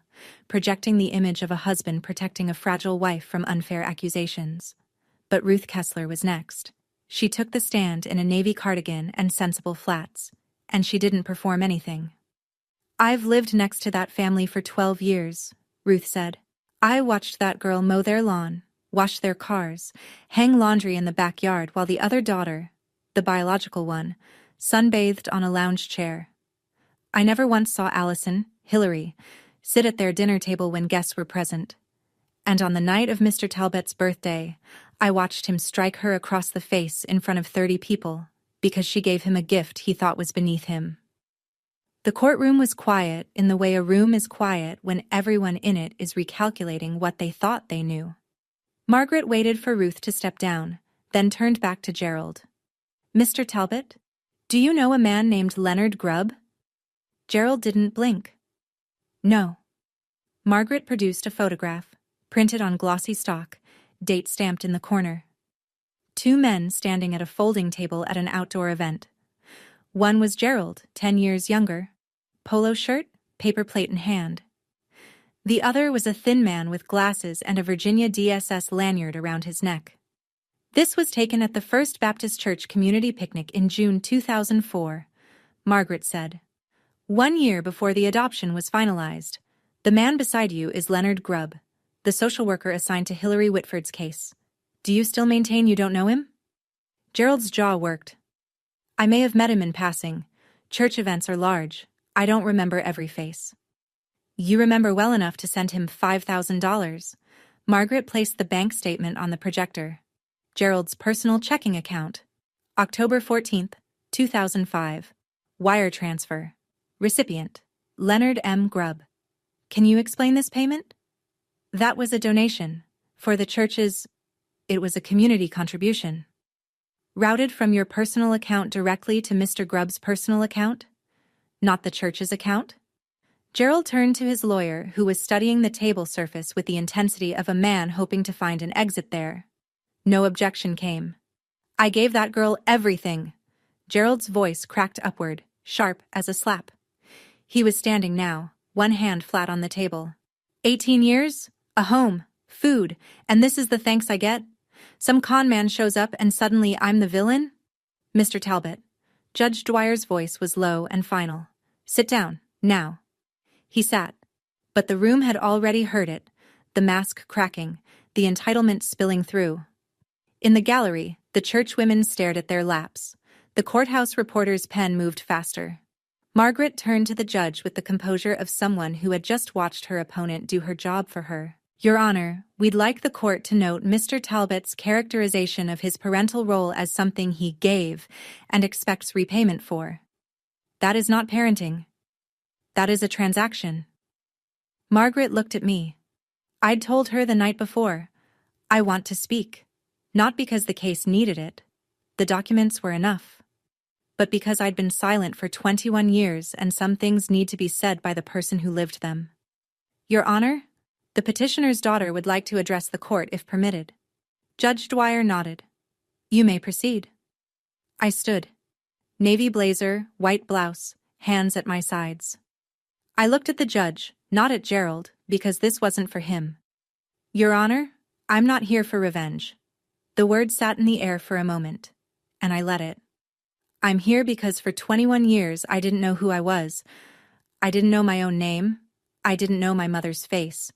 projecting the image of a husband protecting a fragile wife from unfair accusations. But Ruth Kessler was next. She took the stand in a navy cardigan and sensible flats, and she didn't perform anything. I've lived next to that family for 12 years, Ruth said. I watched that girl mow their lawn, wash their cars, hang laundry in the backyard while the other daughter, the biological one, sunbathed on a lounge chair. I never once saw Allison, Hillary, sit at their dinner table when guests were present. And on the night of Mr. Talbot's birthday, I watched him strike her across the face in front of 30 people because she gave him a gift he thought was beneath him. The courtroom was quiet in the way a room is quiet when everyone in it is recalculating what they thought they knew. Margaret waited for Ruth to step down, then turned back to Gerald. Mr. Talbot, do you know a man named Leonard Grubb? Gerald didn't blink. No. Margaret produced a photograph, printed on glossy stock, date stamped in the corner. 2 men standing at a folding table at an outdoor event. One was Gerald, 10 years younger. Polo shirt, paper plate in hand. The other was a thin man with glasses and a Virginia DSS lanyard around his neck. This was taken at the First Baptist Church community picnic in June 2004, Margaret said. 1 year before the adoption was finalized. The man beside you is Leonard Grubb, the social worker assigned to Hillary Whitford's case. Do you still maintain you don't know him? Gerald's jaw worked. I may have met him in passing. Church events are large. I don't remember every face. You remember well enough to send him $5,000. Margaret placed the bank statement on the projector. Gerald's personal checking account. October 14th, 2005. Wire transfer. Recipient, Leonard M. Grubb. Can you explain this payment? That was a donation. For the church's... It was a community contribution. Routed from your personal account directly to Mr. Grubb's personal account? Not the church's account? Gerald turned to his lawyer, who was studying the table surface with the intensity of a man hoping to find an exit there. No objection came. I gave that girl everything. Gerald's voice cracked upward, sharp as a slap. He was standing now, one hand flat on the table. 18 years, a home, food, and this is the thanks I get? Some con man shows up and suddenly I'm the villain? Mr. Talbot. Judge Dwyer's voice was low and final. Sit down, now. He sat. But the room had already heard it, the mask cracking, the entitlement spilling through. In the gallery, the church women stared at their laps. The courthouse reporter's pen moved faster. Margaret turned to the judge with the composure of someone who had just watched her opponent do her job for her. Your Honor, we'd like the court to note Mr. Talbot's characterization of his parental role as something he gave and expects repayment for. That is not parenting. That is a transaction. Margaret looked at me. I'd told her the night before, I want to speak. Not because the case needed it. The documents were enough. But because I'd been silent for 21 years and some things need to be said by the person who lived them. Your Honor, the petitioner's daughter would like to address the court if permitted. Judge Dwyer nodded. You may proceed. I stood. Navy blazer, white blouse, hands at my sides. I looked at the judge, not at Gerald, because this wasn't for him. Your Honor, I'm not here for revenge. The word sat in the air for a moment, and I let it. I'm here because for 21 years I didn't know who I was. I didn't know my own name. I didn't know my mother's face.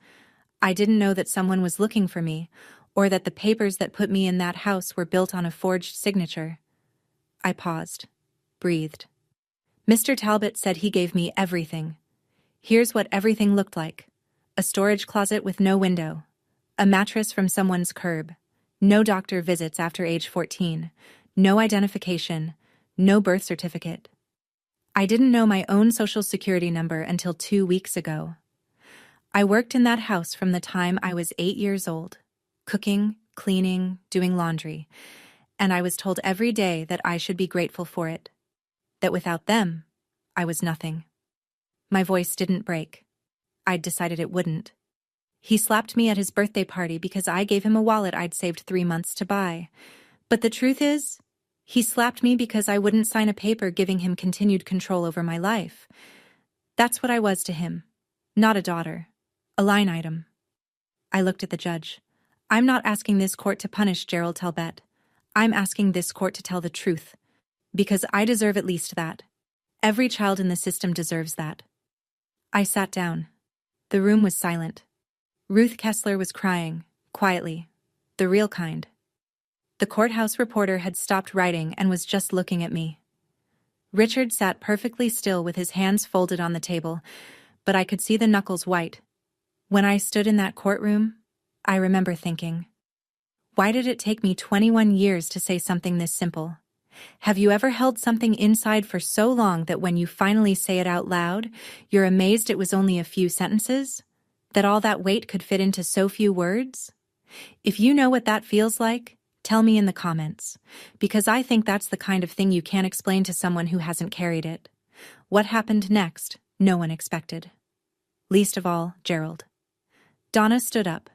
I didn't know that someone was looking for me, or that the papers that put me in that house were built on a forged signature. I paused, breathed. Mr. Talbot said he gave me everything. Here's what everything looked like. A storage closet with no window. A mattress from someone's curb. No doctor visits after age 14. No identification. No birth certificate. I didn't know my own social security number until 2 weeks ago. I worked in that house from the time I was 8 years old, cooking, cleaning, doing laundry, and I was told every day that I should be grateful for it, that without them, I was nothing. My voice didn't break. I'd decided it wouldn't. He slapped me at his birthday party because I gave him a wallet I'd saved 3 months to buy. But the truth is, he slapped me because I wouldn't sign a paper giving him continued control over my life. That's what I was to him. Not a daughter. A line item. I looked at the judge. I'm not asking this court to punish Gerald Talbot. I'm asking this court to tell the truth. Because I deserve at least that. Every child in the system deserves that. I sat down. The room was silent. Ruth Kessler was crying, quietly. The real kind. The courthouse reporter had stopped writing and was just looking at me. Richard sat perfectly still with his hands folded on the table, but I could see the knuckles white. When I stood in that courtroom, I remember thinking, why did it take me 21 years to say something this simple? Have you ever held something inside for so long that when you finally say it out loud, you're amazed it was only a few sentences? That all that weight could fit into so few words? If you know what that feels like, tell me in the comments, because I think that's the kind of thing you can't explain to someone who hasn't carried it. What happened next, no one expected. Least of all, Gerald. Donna stood up,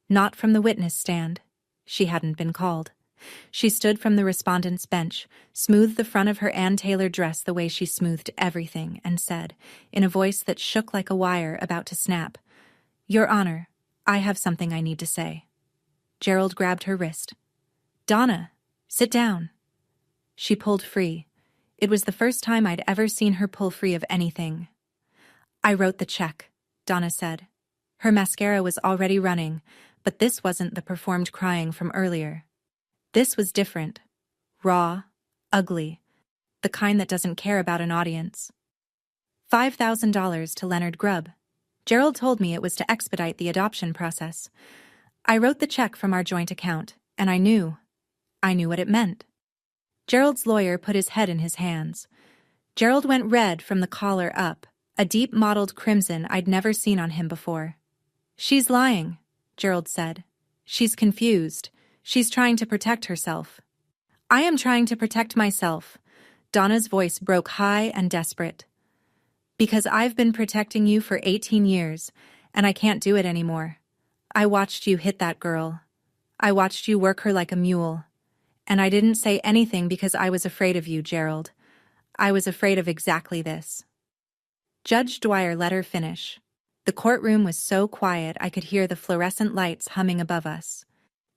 not from the witness stand. She hadn't been called. She stood from the respondent's bench, smoothed the front of her Ann Taylor dress the way she smoothed everything, and said, in a voice that shook like a wire about to snap, Your Honor, I have something I need to say. Gerald grabbed her wrist. Donna, sit down. She pulled free. It was the first time I'd ever seen her pull free of anything. I wrote the check, Donna said. Her mascara was already running, but this wasn't the performed crying from earlier. This was different. Raw, ugly, the kind that doesn't care about an audience. $5,000 to Leonard Grubb. Gerald told me it was to expedite the adoption process. I wrote the check from our joint account, and I knew what it meant. Gerald's lawyer put his head in his hands. Gerald went red from the collar up, a deep mottled crimson I'd never seen on him before. She's lying, Gerald said. She's confused. She's trying to protect herself. I am trying to protect myself. Donna's voice broke high and desperate. Because I've been protecting you for 18 years, and I can't do it anymore. I watched you hit that girl. I watched you work her like a mule. And I didn't say anything because I was afraid of you, Gerald. I was afraid of exactly this. Judge Dwyer let her finish. The courtroom was so quiet I could hear the fluorescent lights humming above us.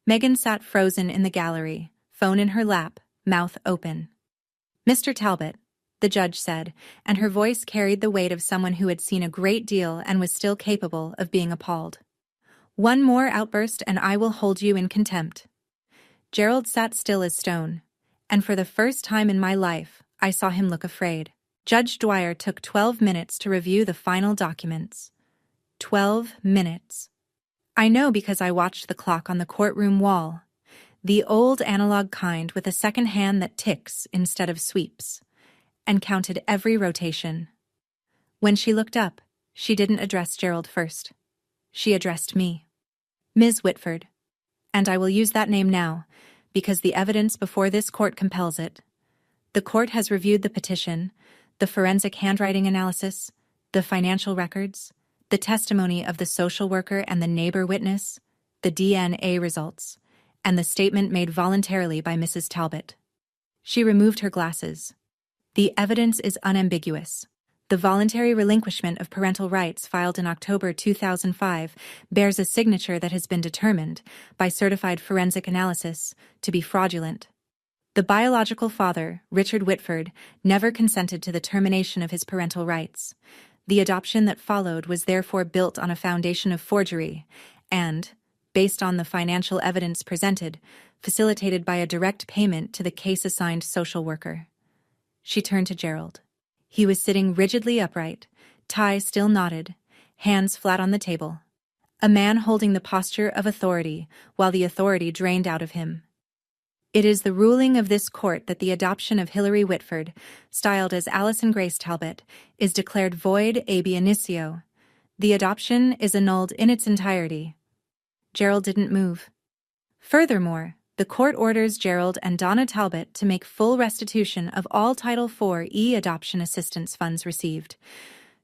Megan sat frozen in the gallery, phone in her lap, mouth open. Mr. Talbot, the judge said, and her voice carried the weight of someone who had seen a great deal and was still capable of being appalled. One more outburst and I will hold you in contempt. Gerald sat still as stone, and for the first time in my life, I saw him look afraid. Judge Dwyer took 12 minutes to review the final documents. 12 minutes. I know because I watched the clock on the courtroom wall. The old analog kind with a second hand that ticks instead of sweeps, and counted every rotation. When she looked up, she didn't address Gerald first. She addressed me. Ms. Whitford. And I will use that name now, because the evidence before this court compels it. The court has reviewed the petition, the forensic handwriting analysis, the financial records, the testimony of the social worker and the neighbor witness, the DNA results, and the statement made voluntarily by Mrs. Talbot. She removed her glasses. The evidence is unambiguous. The voluntary relinquishment of parental rights filed in October 2005 bears a signature that has been determined, by certified forensic analysis, to be fraudulent. The biological father, Richard Whitford, never consented to the termination of his parental rights. The adoption that followed was therefore built on a foundation of forgery and, based on the financial evidence presented, facilitated by a direct payment to the case-assigned social worker. She turned to Gerald. He was sitting rigidly upright, tie still knotted, hands flat on the table. A man holding the posture of authority, while the authority drained out of him. It is the ruling of this court that the adoption of Hilary Whitford, styled as Alison Grace Talbot, is declared void ab initio. The adoption is annulled in its entirety. Gerald didn't move. Furthermore, the court orders Gerald and Donna Talbot to make full restitution of all Title IV adoption assistance funds received,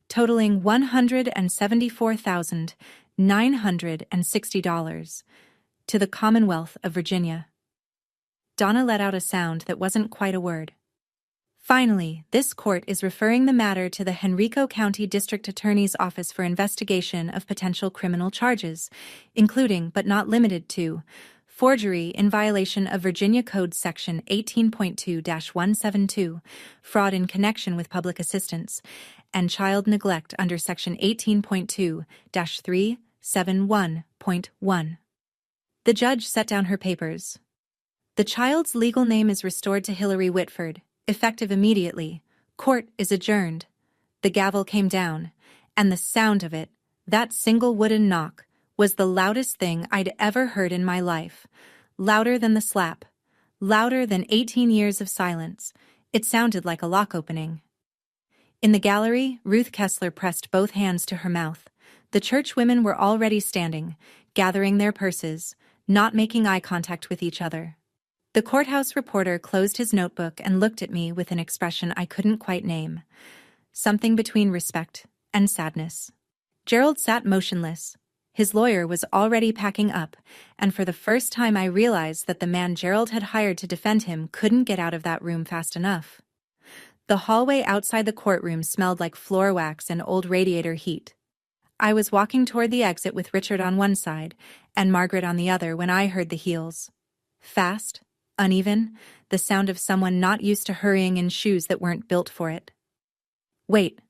totaling $174,960, to the Commonwealth of Virginia. Donna let out a sound that wasn't quite a word. Finally, this court is referring the matter to the Henrico County District Attorney's Office for investigation of potential criminal charges, including but not limited to forgery in violation of Virginia Code Section 18.2-172, fraud in connection with public assistance, and child neglect under Section 18.2-371.1. The judge set down her papers. The child's legal name is restored to Hilary Whitford, effective immediately. Court is adjourned. The gavel came down, and the sound of it, that single wooden knock, was the loudest thing I'd ever heard in my life. Louder than the slap. Louder than 18 years of silence. It sounded like a lock opening. In the gallery, Ruth Kessler pressed both hands to her mouth. The churchwomen were already standing, gathering their purses, not making eye contact with each other. The courthouse reporter closed his notebook and looked at me with an expression I couldn't quite name. Something between respect and sadness. Gerald sat motionless. His lawyer was already packing up, and for the first time I realized that the man Gerald had hired to defend him couldn't get out of that room fast enough. The hallway outside the courtroom smelled like floor wax and old radiator heat. I was walking toward the exit with Richard on one side and Margaret on the other when I heard the heels. Fast, uneven, the sound of someone not used to hurrying in shoes that weren't built for it. Wait.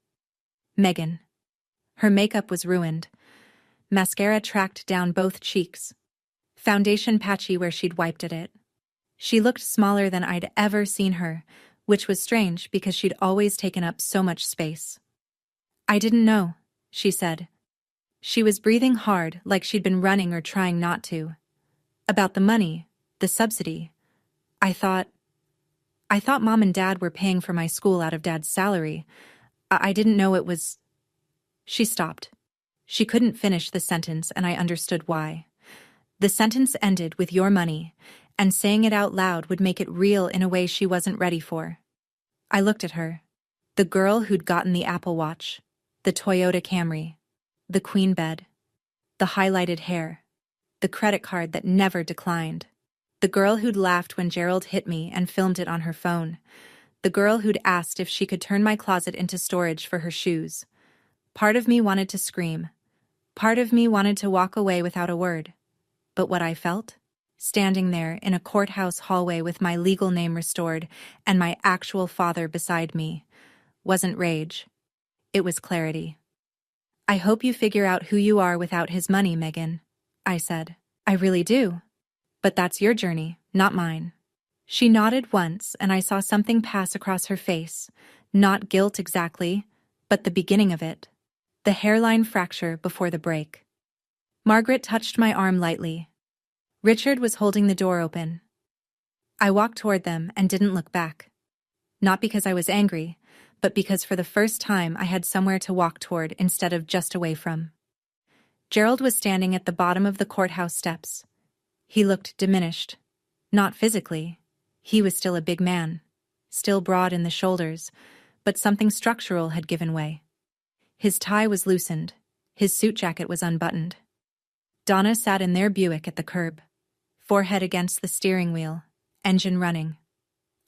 Megan. Her makeup was ruined. Mascara tracked down both cheeks. Foundation patchy where she'd wiped at it. She looked smaller than I'd ever seen her, which was strange because she'd always taken up so much space. I didn't know, she said. She was breathing hard like she'd been running or trying not to. About the money, the subsidy. I thought Mom and Dad were paying for my school out of Dad's salary. I didn't know it was... She stopped. She couldn't finish the sentence, and I understood why. The sentence ended with your money, and saying it out loud would make it real in a way she wasn't ready for. I looked at her. The girl who'd gotten the Apple Watch, the Toyota Camry, the queen bed, the highlighted hair, the credit card that never declined, the girl who'd laughed when Gerald hit me and filmed it on her phone, the girl who'd asked if she could turn my closet into storage for her shoes. Part of me wanted to scream. Part of me wanted to walk away without a word. But what I felt, standing there in a courthouse hallway with my legal name restored and my actual father beside me, wasn't rage. It was clarity. I hope you figure out who you are without his money, Megan, I said. I really do. But that's your journey, not mine. She nodded once, and I saw something pass across her face. Not guilt exactly, but the beginning of it. The hairline fracture before the break. Margaret touched my arm lightly. Richard was holding the door open. I walked toward them and didn't look back. Not because I was angry, but because for the first time I had somewhere to walk toward instead of just away from. Gerald was standing at the bottom of the courthouse steps. He looked diminished. Not physically. He was still a big man, still broad in the shoulders, but something structural had given way. His tie was loosened. His suit jacket was unbuttoned. Donna sat in their Buick at the curb, forehead against the steering wheel, engine running.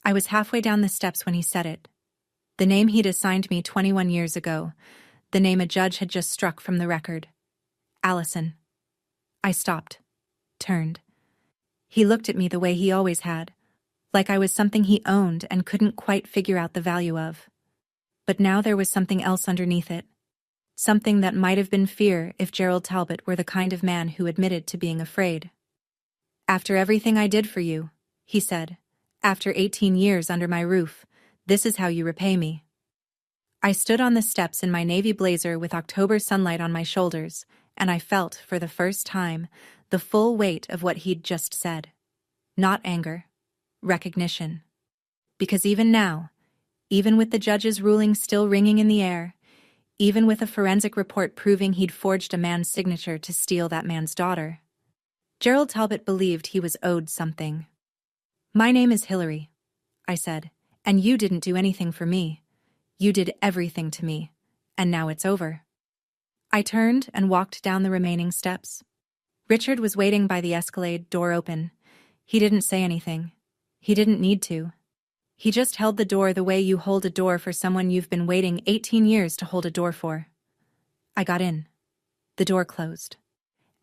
I was halfway down the steps when he said it. The name he'd assigned me 21 years ago, the name a judge had just struck from the record. Allison. I stopped, turned. He looked at me the way he always had, like I was something he owned and couldn't quite figure out the value of. But now there was something else underneath it. Something that might have been fear if Gerald Talbot were the kind of man who admitted to being afraid. After everything I did for you, he said, after 18 years under my roof, this is how you repay me. I stood on the steps in my navy blazer with October sunlight on my shoulders, and I felt, for the first time, the full weight of what he'd just said. Not anger. Recognition. Because even now, even with the judge's ruling still ringing in the air, even with a forensic report proving he'd forged a man's signature to steal that man's daughter, Gerald Talbot believed he was owed something. My name is Hillary, I said, and you didn't do anything for me. You did everything to me, and now it's over. I turned and walked down the remaining steps. Richard was waiting by the Escalade, door open. He didn't say anything. He didn't need to. He just held the door the way you hold a door for someone you've been waiting 18 years to hold a door for. I got in. The door closed.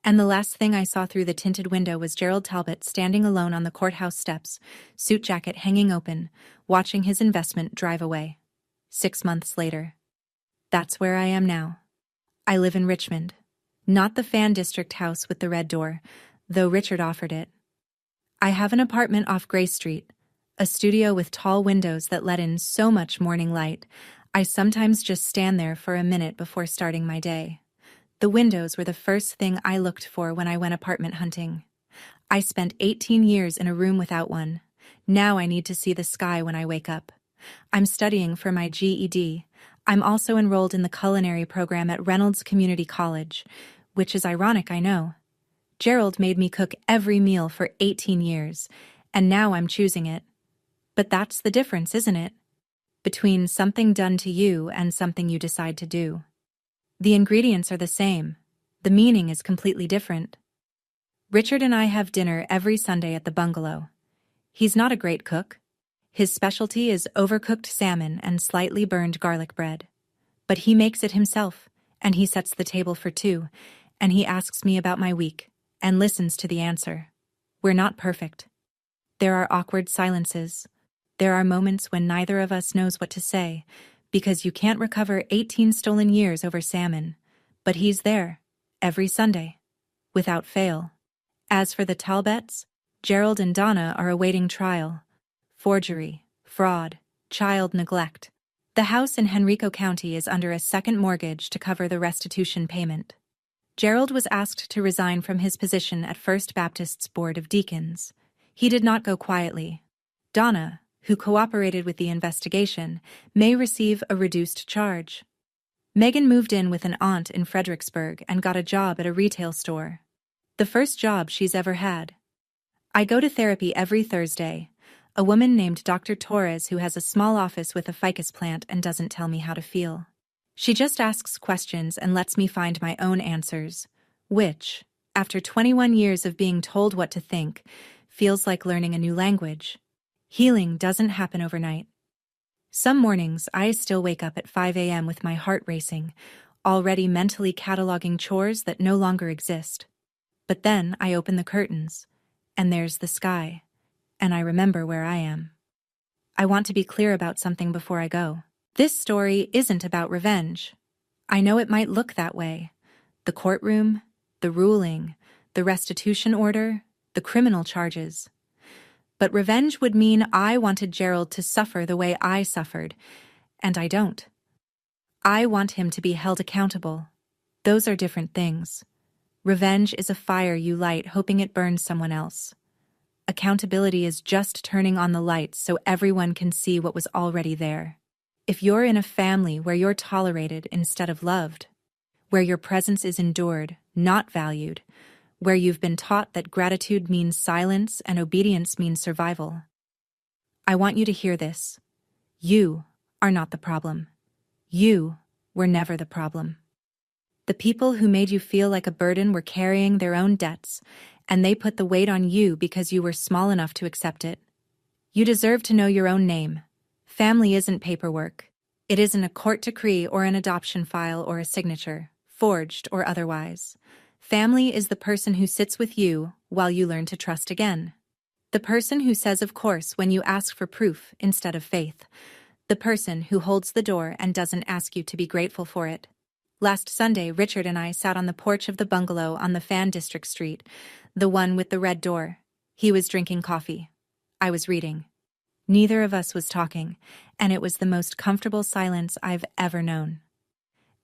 And the last thing I saw through the tinted window was Gerald Talbot standing alone on the courthouse steps, suit jacket hanging open, watching his investment drive away. 6 months later. That's where I am now. I live in Richmond. Not the Fan District house with the red door, though Richard offered it. I have an apartment off Gray Street, a studio with tall windows that let in so much morning light, I sometimes just stand there for a minute before starting my day. The windows were the first thing I looked for when I went apartment hunting. I spent 18 years in a room without one. Now I need to see the sky when I wake up. I'm studying for my GED. I'm also enrolled in the culinary program at Reynolds Community College, which is ironic, I know. Gerald made me cook every meal for 18 years, and now I'm choosing it. But that's the difference, isn't it? Between something done to you and something you decide to do. The ingredients are the same. The meaning is completely different. Richard and I have dinner every Sunday at the bungalow. He's not a great cook. His specialty is overcooked salmon and slightly burned garlic bread. But he makes it himself, and he sets the table for two, and he asks me about my week, and listens to the answer. We're not perfect. There are awkward silences. There are moments when neither of us knows what to say, because you can't recover 18 stolen years over salmon, but he's there, every Sunday, without fail. As for the Talbots, Gerald and Donna are awaiting trial. Forgery, fraud, child neglect. The house in Henrico County is under a second mortgage to cover the restitution payment. Gerald was asked to resign from his position at First Baptist's Board of Deacons. He did not go quietly. Donna, who cooperated with the investigation, may receive a reduced charge. Megan moved in with an aunt in Fredericksburg and got a job at a retail store. The first job she's ever had. I go to therapy every Thursday. A woman named Dr. Torres who has a small office with a ficus plant and doesn't tell me how to feel. She just asks questions and lets me find my own answers, which, after 21 years of being told what to think, feels like learning a new language. Healing doesn't happen overnight. Some mornings I still wake up at 5 a.m. with my heart racing, already mentally cataloging chores that no longer exist. But then I open the curtains, and there's the sky, and I remember where I am. I want to be clear about something before I go. This story isn't about revenge. I know it might look that way. The courtroom, the ruling, the restitution order, the criminal charges. But revenge would mean I wanted Gerald to suffer the way I suffered, and I don't. I want him to be held accountable. Those are different things. Revenge is a fire you light hoping it burns someone else. Accountability is just turning on the lights so everyone can see what was already there. If you're in a family where you're tolerated instead of loved, where your presence is endured, not valued, where you've been taught that gratitude means silence and obedience means survival, I want you to hear this. You are not the problem. You were never the problem. The people who made you feel like a burden were carrying their own debts, and they put the weight on you because you were small enough to accept it. You deserve to know your own name. Family isn't paperwork. It isn't a court decree or an adoption file or a signature, forged or otherwise. Family is the person who sits with you while you learn to trust again. The person who says of course when you ask for proof instead of faith. The person who holds the door and doesn't ask you to be grateful for it. Last Sunday, Richard and I sat on the porch of the bungalow on the Fan District Street, the one with the red door. He was drinking coffee. I was reading. Neither of us was talking, and it was the most comfortable silence I've ever known.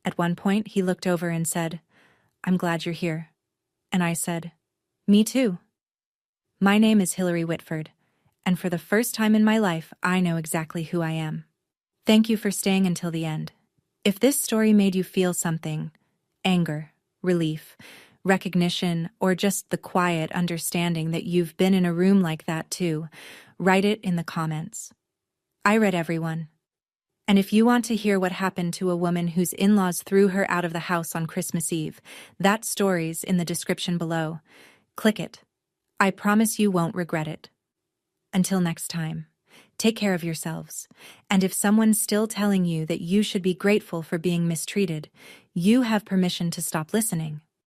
At one point, he looked over and said, "I'm glad you're here." And I said, "Me too." My name is Hillary Whitford, and for the first time in my life, I know exactly who I am. Thank you for staying until the end. If this story made you feel something, anger, relief, recognition, or just the quiet understanding that you've been in a room like that too, write it in the comments. I read everyone. And if you want to hear what happened to a woman whose in-laws threw her out of the house on Christmas Eve, that story's in the description below. Click it. I promise you won't regret it. Until next time, take care of yourselves. And if someone's still telling you that you should be grateful for being mistreated, you have permission to stop listening.